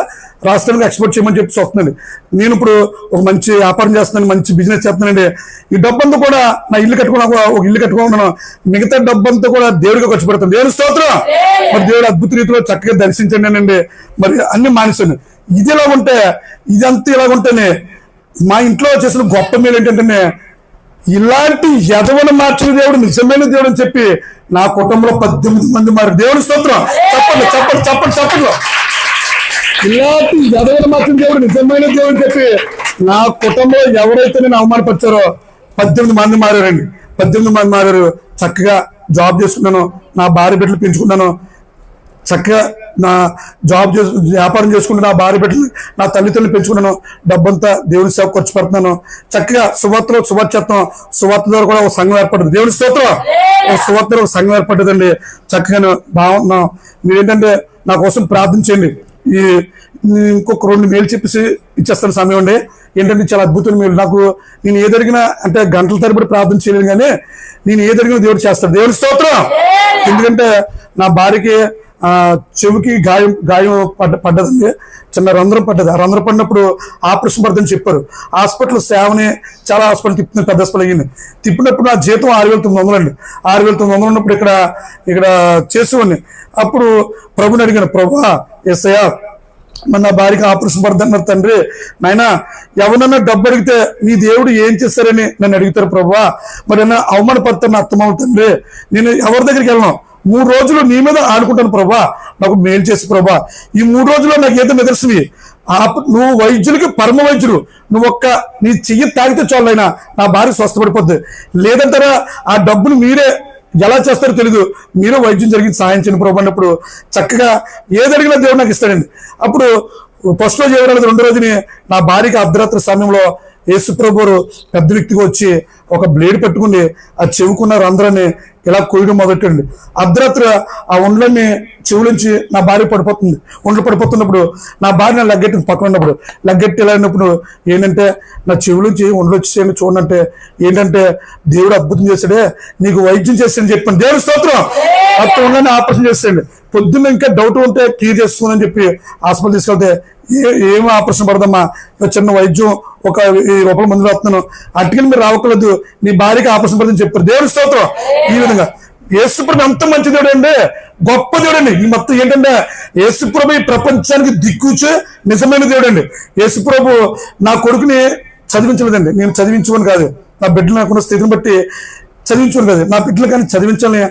రాష్ట్రానికి ఎక్స్పోర్ట్ చేయమని చెప్పి వస్తుందండి. నేను ఇప్పుడు ఒక మంచి వ్యాపారం చేస్తున్నాను, మంచి బిజినెస్ చేస్తున్నానండి. ఈ డబ్బంతా కూడా నా ఇల్లు ఒక ఇల్లు కట్టుకున్నాను. మిగతా డబ్బంతా కూడా దేవుడికి ఖర్చు పెడతాను. దేవుని స్తోత్రం. మరి దేవుడు అద్భుత రీతిలో చక్కగా దర్శించండి అండి. మరి అన్ని మానేశాను. ఇది ఇలా ఉంటే, ఇదంతా ఇలా ఉంటేనే మా ఇంట్లో చేసిన గొప్ప మేలు ఏంటంటే ఇలాంటి యదవను మార్చిన దేవుడు నిజమైన దేవుడు అని చెప్పి నా కుటుంబంలో 18 మంది మారు. దేవుని స్తోత్రం. చెప్పండి. ఇలాంటి యదవను మార్చిన దేవుడు నిజమైన దేవుడు అని చెప్పి నా కుటుంబంలో ఎవరైతే నేను అవమానపరిచారో 18 మంది మారారండి. 18 మంది మారారు. చక్కగా జాబ్ చేసుకున్నాను, నా భార్య బిడ్డలు పెంచుకున్నాను, చక్కగా నా జాబ్ వ్యాపారం చేసుకుంటూ నా భార్య బిడ్డలు నా తల్లిదండ్రులు పెంచుకున్నాను, డబ్బంతా దేవుని సేవ ఖర్చు పెడుతున్నాను. చక్కగా సువార్తలో సువార్చెత్తం, సువార్త ద్వారా కూడా ఒక సంఘం ఏర్పడుతుంది. దేవుని స్తోత్రం. ఒక సువార్తలో ఒక సంఘం ఏర్పడుతుందండి. చక్కగా బాగున్నాం. మీరేంటంటే నా కోసం ప్రార్థించండి. ఈ ఇంకొక 2 మేలు చెప్పేసి ఇచ్చేస్తాను సమయం అండి. ఏంటంటే చాలా అద్భుతమైన మేలు. నాకు నేను ఏదడిగినా అంటే గంటల తరబడి ప్రార్థన చేయలేను, కానీ నేను ఏదడిగినా దేవుడు చేస్తాడు. దేవుని స్తోత్రం. ఎందుకంటే నా భార్యకి చెవికి గాయం పడ్డదండి, చిన్న రంధ్రం పడ్డది. ఆ రంధ్రం పడినప్పుడు ఆపరేషన్ పడుతుందని చెప్పారు. హాస్పిటల్ సేవని చాలా హాస్పిటల్ తిప్పుతుంది, పెద్ద హాస్పిటల్ అయ్యింది. తిప్పినప్పుడు నా జీతం 6,900 అండి. 6,900 ఉన్నప్పుడు ఇక్కడ చేసేవాడిని. అప్పుడు ప్రభుని అడిగాను, ప్రభువా యేసయ్యా మన నా భార్యకి ఆపరేషన్ పడుతున్నారు తండ్రి, నాయన ఎవరన్నా డబ్బు అడిగితే నీ దేవుడు ఏం చేస్తారని నన్ను అడుగుతారు ప్రభువా, మరి అన్న అవమానపడతాను నా అత్తమామ తండ్రి, నేను ఎవరి దగ్గరికి వెళ్ళను, 3 రోజులు నీ మీద ఆడుకుంటాను ప్రభా, నాకు మేలు చేసి ప్రభా, ఈ 3 రోజుల్లో నాకు ఏదో నిదర్శనవి, నువ్వు వైద్యులకి పరమ వైద్యుడు, నీ చెయ్యి తాగితే చాలైనా నా భార్య స్వస్థపడిపోద్ది, లేదంటారా ఆ డబ్బులు మీరే ఎలా చేస్తారో తెలీదు, మీరు వైద్యం జరిగింది సాయం చేయని ప్రభు అన్నప్పుడు చక్కగా ఏదడిగినా దేవుడు నాకు ఇస్తాడండి. అప్పుడు ఫస్ట్ రోజు ఎవరైనా 2వ రోజుని నా భార్యకి అర్ధరాత్రి సమయంలో యేసు ప్రభు పెద్ద వ్యక్తిగా వచ్చి ఒక బ్లేడ్ పెట్టుకుని ఆ చెవుకున్న రంధ్రాన్ని ఇలా కొయ్యడం మొదటండి. అర్ధరాత్రి ఆ ఒండ్లన్నీ చెవులుంచి నా భార్య పడిపోతుంది. ఒండ్లు పడిపోతున్నప్పుడు నా భార్య నా లగ్గెట్టి పక్కన ఉన్నప్పుడు లగ్గెట్టి ఇలా అయినప్పుడు ఏంటంటే నా చెవులుంచి ఒండ్లు వచ్చేసేయండి చూడంటే, ఏంటంటే దేవుడు అద్భుతం చేశాడే, నీకు వైద్యం చేస్తాడని చెప్పాను. దేవుడి స్తోత్రం. అప్పుడు ఉండని ఆపరేషన్ చేస్తాడు. పొద్దున్న ఇంకా డౌట్ ఉంటే క్లియర్ చేసుకోమని చెప్పి హాస్పిటల్ తీసుకెళ్తే ఏమో ఆపరేషన్ పడదమ్మా, చిన్న వైద్యం ఒక 1000 రూపాయల మందులు వస్తున్నాను, అటుకని మీరు రావట్లేదు, నీ భార్యకి ఆపరేషన్ పడదని చెప్పారు. దేవుడి స్తోత్రం. ఈ విధంగా యేసుప్రభు ఎంత మంచి దేవుడు అండి, గొప్ప దేవుడు అండి. ఈ మొత్తం ఏంటంటే యేసుప్రభు ఈ ప్రపంచానికి దిక్కుచే నిజమైన దేవుడు అండి. యేసుప్రభు నా కొడుకుని చదివించలేదండి, నేను చదివించుకోను కాదు, నా బిడ్డలు నాకున్న స్థితిని బట్టి చదివించుకోను కాదు, నా బిడ్డలు కానీ చదివించాలని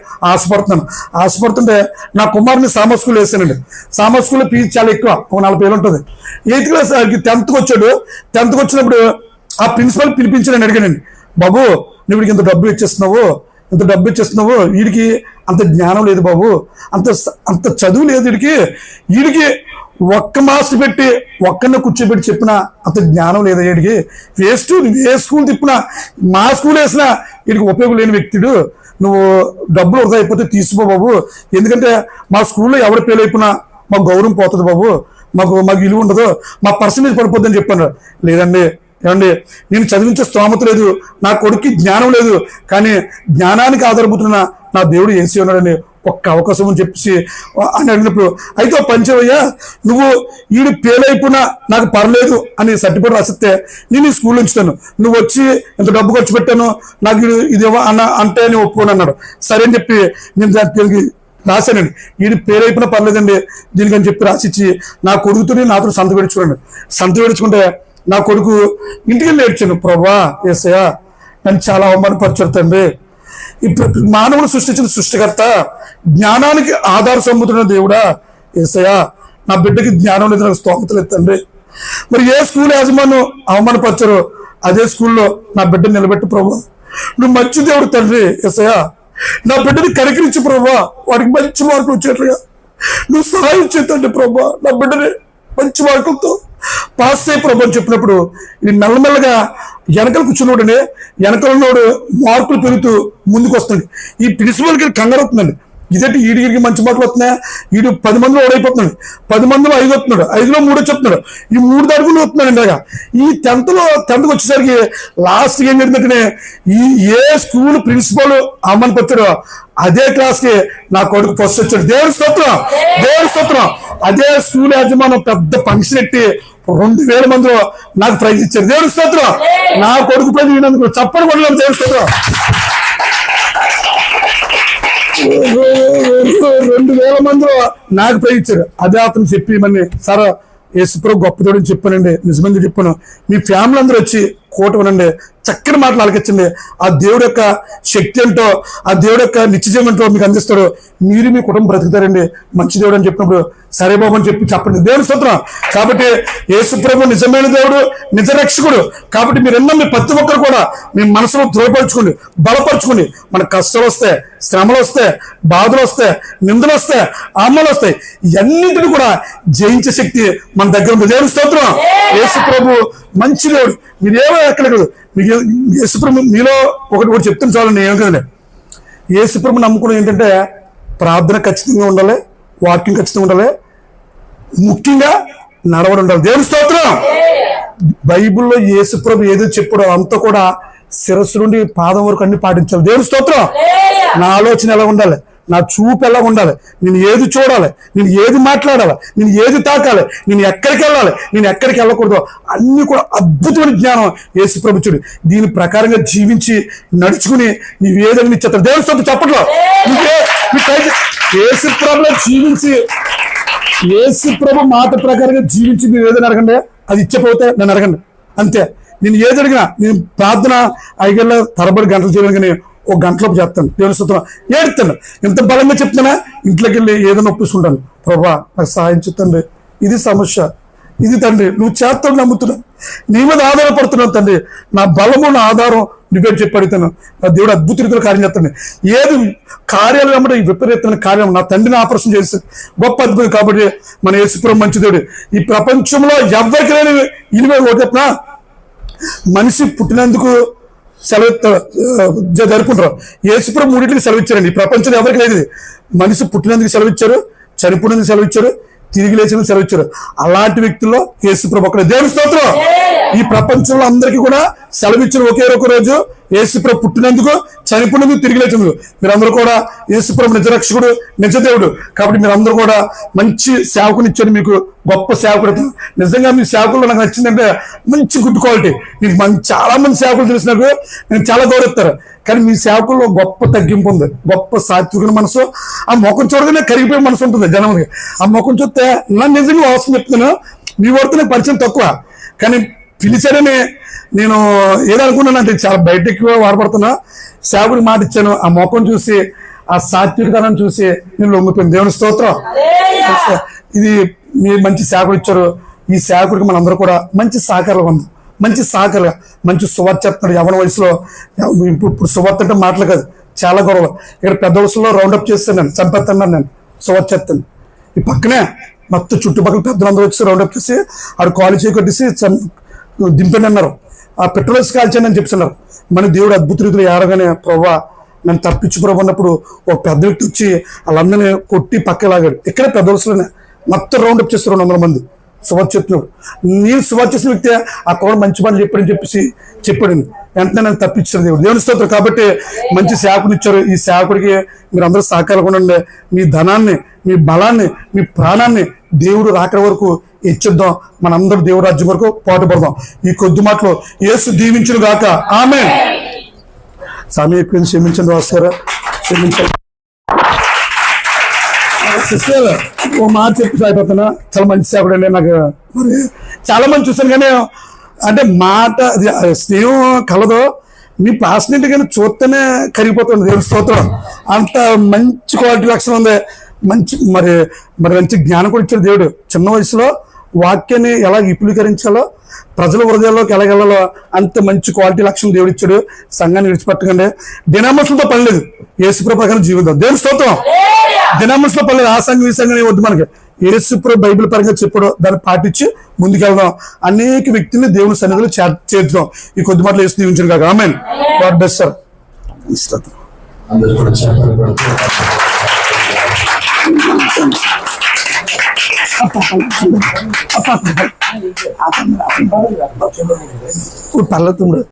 ఆశపడుతుంటే నా కుమారుని సామా స్కూల్ వేసానండి. సామా స్కూల్లో ఫీజు చాలా ఎక్కువ, ఒక 40,000 ఉంటుంది. 8th క్లాస్ 10th వచ్చాడు. 10th వచ్చినప్పుడు ఆ ప్రిన్సిపల్ పిలిపించి నేను అడిగానండి, బాబు నువ్వు ఇంత డబ్బు ఇచ్చేస్తున్నావు, వీడికి అంత జ్ఞానం లేదు బాబు, అంత చదువు లేదు వీడికి ఒక్క మాస్టర్ పెట్టి ఒక్కరిని కూర్చోబెట్టి చెప్పినా అంత జ్ఞానం లేదా వీడికి, వేస్ట్, నువ్వు ఏ స్కూల్ తిప్పినా మా స్కూల్ వేసినా వీడికి ఉపయోగం లేని వ్యక్తుడు, నువ్వు డబ్బులు వృధా అయిపోతే తీసుకో బాబు, ఎందుకంటే మా స్కూల్లో ఎవరు ఫెయిల్ అయిపోయినా మాకు గౌరవం పోతుంది బాబు, మాకు విలువ ఉండదు, మా పర్సంటేజ్ పడిపోద్ది అని చెప్పాను. లేదండి ఏమండి, నేను చదివించే స్తోమత లేదు, నా కొడుక్కి జ్ఞానం లేదు, కానీ జ్ఞానానికి ఆధారపడుతున్న నా దేవుడు ఏసీ ఉన్నాడని ఒక్క అవకాశం అని చెప్పేసి అని అడిగినప్పుడు, అయితే పంచవయ్యా నువ్వు వీడు ఫెయిల్ అయిపోయినా నాకు పర్లేదు అని సర్టిఫికేట్ రాసిస్తే నేను ఈ స్కూల్ ఉంచుతాను, నువ్వు వచ్చి ఎంత డబ్బు ఖర్చు పెట్టాను నాకు ఇది అంటే నేను ఒప్పుకోను అన్నాడు. సరే అని చెప్పి నేను దానికి రాశానండి. వీడి పేరు అయిపోయినా పర్లేదండి దీనికని చెప్పి రాసిచ్చి నా కొడుకుతోనే నాతో సంత వేడుచుకుంటే నా కొడుకు ఇంటికి వెళ్ళి ఏడ్చాను, ప్రభా యేసయ్యా నన్ను చాలా అవమానపరిచారు తండ్రి, ఇప్పుడు మానవుడు సృష్టించిన సృష్టికర్త, జ్ఞానానికి ఆధార సముద్రున్న దేవుడా యేసయ్యా, నా బిడ్డకి జ్ఞానం లేదు, నాకు స్తోమత లేదు తండ్రి, మరి ఏ స్కూల్ యాజమాన్యం అవమానపరిచారో అదే స్కూల్లో నా బిడ్డను నిలబెట్టు ప్రభా, నువ్వు మంచి దేవుడు తండ్రి యేసయ్యా, నా బిడ్డని కనికరించి ప్రభా, వాడికి మంచి మార్కులు వచ్చేట్లుగా నువ్వు సహాయం చేతండి ప్రభా, నా బిడ్డని మంచి మార్కులతో పాస్ అయ్యి ప్రభు అని చెప్పినప్పుడు ఈ మెల్లమెల్లగా వెనకలు కూర్చున్నోడనే వెనకలున్నోడు మార్కులు పెరుగుతూ ముందుకు వస్తుంది. ఈ ప్రిన్సిపల్కి కంగారు అవుతుందండి, ఇదేంటి వీడికి మంచి మార్కులు వస్తున్నాయి, వీడు 10 మందిలో ఓడైపోతున్నాడు, 10 మందిలో 5 వస్తున్నాడు, 5లో 3 చెప్తున్నాడు, ఈ 3 అడుగులు వస్తున్నాడు ఇందాక. ఈ 10th వచ్చేసరికి లాస్ట్ ఏం జరిగిందంటే ఏ స్కూల్ ప్రిన్సిపల్ అవమానపరిచాడో అదే క్లాస్కి నా కొడుకు ఫస్ట్ వచ్చాడు. దేవుడి స్తోత్రం. అదే స్కూల్ యాజమాన్యం పెద్ద ఫంక్షన్ ఎట్టి 2,000 మందిలో నాకు ప్రైజ్ ఇచ్చారు. దేవుడి స్తోత్రం. నా కొడుకు ప్రైజ్ ఇవ్వడానికి చప్పని కొడలేదు. దేవుడి స్తోత్రం. 2,000 మందిలో నాకు ప్రైజ్ ఇచ్చారు. అదే అతను చెప్పి మళ్ళీ సార్ యేసుప్రభు గొప్పతోడని చెప్పానండి, నిజంగా చెప్పాను, మీ ఫ్యామిలీ అందరూ వచ్చి కూటమనండి, చక్కని మాటలు ఆలకించండి. ఆ దేవుడి యొక్క శక్తి ఏంటో, ఆ దేవుడి యొక్క నిత్యజీవం ఏంటో మీకు అందిస్తాడు. మీరు మీ కుటుంబం బ్రతుకుతారండి. మంచి దేవుడు అని చెప్పినప్పుడు సరే బాబు అని చెప్పండి. దేవుని స్తోత్రం. కాబట్టి యేసు ప్రభు నిజమైన దేవుడు, నిజ రక్షకుడు. కాబట్టి మీరు ఎన్నో మీ ప్రతి ఒక్కరు కూడా మీ మనసులో దృఢపరచుకోండి, బలపరచుకోండి. మన కష్టాలు వస్తాయి, శ్రమలు వస్తాయి, బాధలు వస్తాయి, నిందలు వస్తాయి, ఆమలు వస్తాయి. ఇవన్నింటిని కూడా జయించే శక్తి మన దగ్గర ఉంది. దేవుని స్తోత్రం. యేసు ప్రభు మంచి దేవుడు. మీరేమో ఎక్కలేదు. మీకు యేసు ప్రభు మీలో ఒకటి చెప్తాను చాలండి. ఏం కదండి, యేసు ప్రభు నమ్ముకున్నది ఏంటంటే ప్రార్థన ఖచ్చితంగా ఉండాలి, వాక్యం ఖచ్చితంగా ఉండాలి, ముఖ్యంగా నడవడం ఉండాలి. దేవుని స్తోత్రం. బైబిల్లో యేసు ప్రభు ఏదో చెప్పాడో అంతా కూడా శిరస్సు నుండి పాదం వరకు అన్ని పాటించాలి. దేవుని స్తోత్రం. నా ఆలోచన ఎలా ఉండాలి, నా చూపు ఎలా ఉండాలి, నేను ఏది చూడాలి, నేను ఏది మాట్లాడాలి, నేను ఏది తాకాలి, నేను ఎక్కడికి వెళ్ళాలి, నేను ఎక్కడికి వెళ్ళకూడదు, అన్ని కూడా అద్భుతమైన జ్ఞానం యేసు ప్రభు చూడు. దీని ప్రకారంగా జీవించి నడుచుకుని నీవు ఏదైనా ఇచ్చేస్తాడు. దేవుని స్తోత్రం. చెప్పట్లో యేసు ప్రభులో జీవించి, యేసు ప్రభు మాట ప్రకారంగా జీవించి మీరు ఏదైనా అడగండి, అది ఇచ్చపోతే నన్ను అడగండి అంతే. నేను ఏది అడిగినా, నేను ప్రార్థన 5 గంటల తరబడి గంటలు చేయను, కానీ ఒక గంటలోపు చేస్తాను. దేవుని స్తోత్రం. ఏడుతాను. ఎంత బలంగా చెప్తున్నా ఇంట్లోకి వెళ్ళి ఏదైనా ఒప్పిస్తుంటాను. ప్రభా నాకు సహాయం తండ్రి, ఇది సమస్య, ఇది తండ్రి నువ్వు చేస్తావు నమ్ముతున్నా, నీ మీద ఆధారపడుతున్నావు తండ్రి, నా బలము నా ఆధారం నువ్వే చెప్పి అడుగుతాను. నా దేవుడు అద్భుత రీతిలో కార్యం చేస్తాను. ఏది కార్యాలు కాబట్టి ఈ విపరీతమైన కార్యం నా తండ్రిని ఆపరేషన్ చేసి గొప్ప అద్భుతం. కాబట్టి మన యేసుప్రభు మంచి దేవుడు. ఈ ప్రపంచంలో ఎవరికి లేని ఇనివే చెప్పినా, మనిషి పుట్టినందుకు సెలవు జరుపుకుంటారు. యేసుప్రభు 3 సెలవు ఇచ్చారండి. ఈ ప్రపంచంలో ఎవరికి లేదు. మనిషి పుట్టినందుకు సెలవు ఇచ్చారు, చనిపోయినందుకు సెలవు ఇచ్చారు, తిరిగి లేచినందుకు సెలవు ఇచ్చారు. అలాంటి వ్యక్తుల్లో యేసుప్రభు ఒకడే. దేవుని స్తోత్రం. ఈ ప్రపంచంలో అందరికీ కూడా సెలవు ఇచ్చిన ఒకే ఒక రోజు యేసుప్రభు పుట్టినందుకు, చనిపోయినందుకు, తిరిగి లేచినందుకు. మీరందరూ కూడా యేసుప్రభు నిజరక్షకుడు, నిజ దేవుడు. కాబట్టి మీరందరూ కూడా మంచి సేవకుని ఇచ్చాడు. మీకు గొప్ప సేవకుడు. నిజంగా మీ సేవకుల్లో నాకు నచ్చిందంటే మంచి గుడ్ క్వాలిటీ. నేను చాలా మంది సేవకులు తెలిసినాకు నేను చాలా గౌరవిస్తారు. కానీ మీ సేవకుల్లో గొప్ప తగ్గింపు ఉంది, గొప్ప సాత్విక మనసు. ఆ ముఖం చూడగానే కరిగిపోయే మనసు ఉంటుంది జనానికి. ఆ ముఖం చూస్తే నన్ను నిజంగా అవసరం చెప్తున్నాను. మీ వాడితో నాకు పరిచయం తక్కువ, కానీ పిలిచారని నేను ఏదనుకున్నానంటే చాలా బయటకి వాడపడుతున్నా. సేవకుడికి మాట ఇచ్చాను. ఆ ముఖం చూసి, ఆ సాత్వికతను చూసి నేను లొంగిపోయింది. దేవుని స్తోత్రం. ఇది మీరు మంచి సేవకుడు ఇచ్చారు. ఈ సేవకుడికి మనందరూ కూడా మంచి సహకారాలు ఉంది, మంచి సహకారుగా మంచి సువార్త చెప్తున్నాడు. యవన వయసులో ఇప్పుడు సువార్త అంటే మాటలు కాదు, చాలా గొడవలు. ఇక్కడ పెద్ద వయసులో రౌండప్ చేస్తాను, నేను చంపేస్తున్నాను, నేను సువార్త చెప్తాను. ఈ పక్కనే మొత్తం చుట్టుపక్కల పెద్దలందరూ వచ్చి రౌండప్ చేసి ఆడు కాలు చేయి కొట్టేసి దింపండి అన్నారు. ఆ పెట్రోల్స్ కాల్చండి అని చెప్తున్నారు. మన దేవుడు అద్భుత రీతిలో ఏడగానే ప్రభా నన్ను తప్పించు ప్రభు అన్నప్పుడు ఒక పెద్ద వ్యక్తి వచ్చి వాళ్ళందరినీ కొట్టి పక్క లాగాడు. ఇక్కడే పెద్ద వయసులోనే మొత్తం రౌండప్ చేస్తారు 200 మంది. సువార్త చెప్తున్నాడు. నేను సువార్త చేసిన వ్యక్తి ఆ కోడ మంచి పని చెప్పాడని చెప్పేసి చెప్పాడు. వెంటనే నన్ను తప్పించారు దేవుడు. దేవుని స్తోత్రం. కాబట్టి మంచి సేవకునిచ్చారు. ఈ సేవకుడికి మీరు అందరూ సహకారంగా ఉండండి. మీ ధనాన్ని, మీ బలాన్ని, మీ ప్రాణాన్ని దేవుడు రాకడ వరకు ఇచ్చిద్దాం. మనందరూ దేవుడు రాజ్యం వరకు పాటుపడదాం. ఈ కొద్ది మాటలు యేసు దీవించును గాక. ఆమేన్. స్వామి క్షమించండి రాస్తారా, క్షమించండి. సిస్టర్ ఓ మాట చెప్పి అయిపోతున్నా. చాలా మంచి సేవకుడు అండి. నాకు మరి చాలా మంది చూసాను, కానీ అంటే మాట స్నేహం కలదో మీ పాస్నెంట్ కానీ చూస్తేనే కరిగిపోతుంది. దేవుని స్తోత్రం. అంత మంచి క్వాలిటీ లక్షణం ఉంది. మరి మంచి జ్ఞానం కూడా ఇచ్చాడు దేవుడు. చిన్న వయసులో వాక్యాన్ని ఎలా విపులీకరించాలో, ప్రజల హృదయాల్లోకి ఎలాగెళ్ళాలో అంత మంచి క్వాలిటీ లక్షణం దేవుడు ఇచ్చాడు. సంఘాన్ని విడిచిపెట్టకండి. డినామినేషన్తో పని లేదు, యేసుప్రభు ప్రకారం జీవితం. దేవుని స్తోత్రం. డినామినేషన్లో పని లేదు. ఆ సంఘం ఈ సంఘం వద్దు మనకి. యేసుప్రభు బైబిల్ పరంగా చెప్పాడు, దాన్ని పాటించి ముందుకెళ్దాం. అనేక వ్యక్తుల్ని దేవుని సన్నిధిలో చేర్చుదాం. ఈ కొద్ది మాటలు యేసు దీవించను కాక. ఆమేన్. God bless sir. పర్లేదు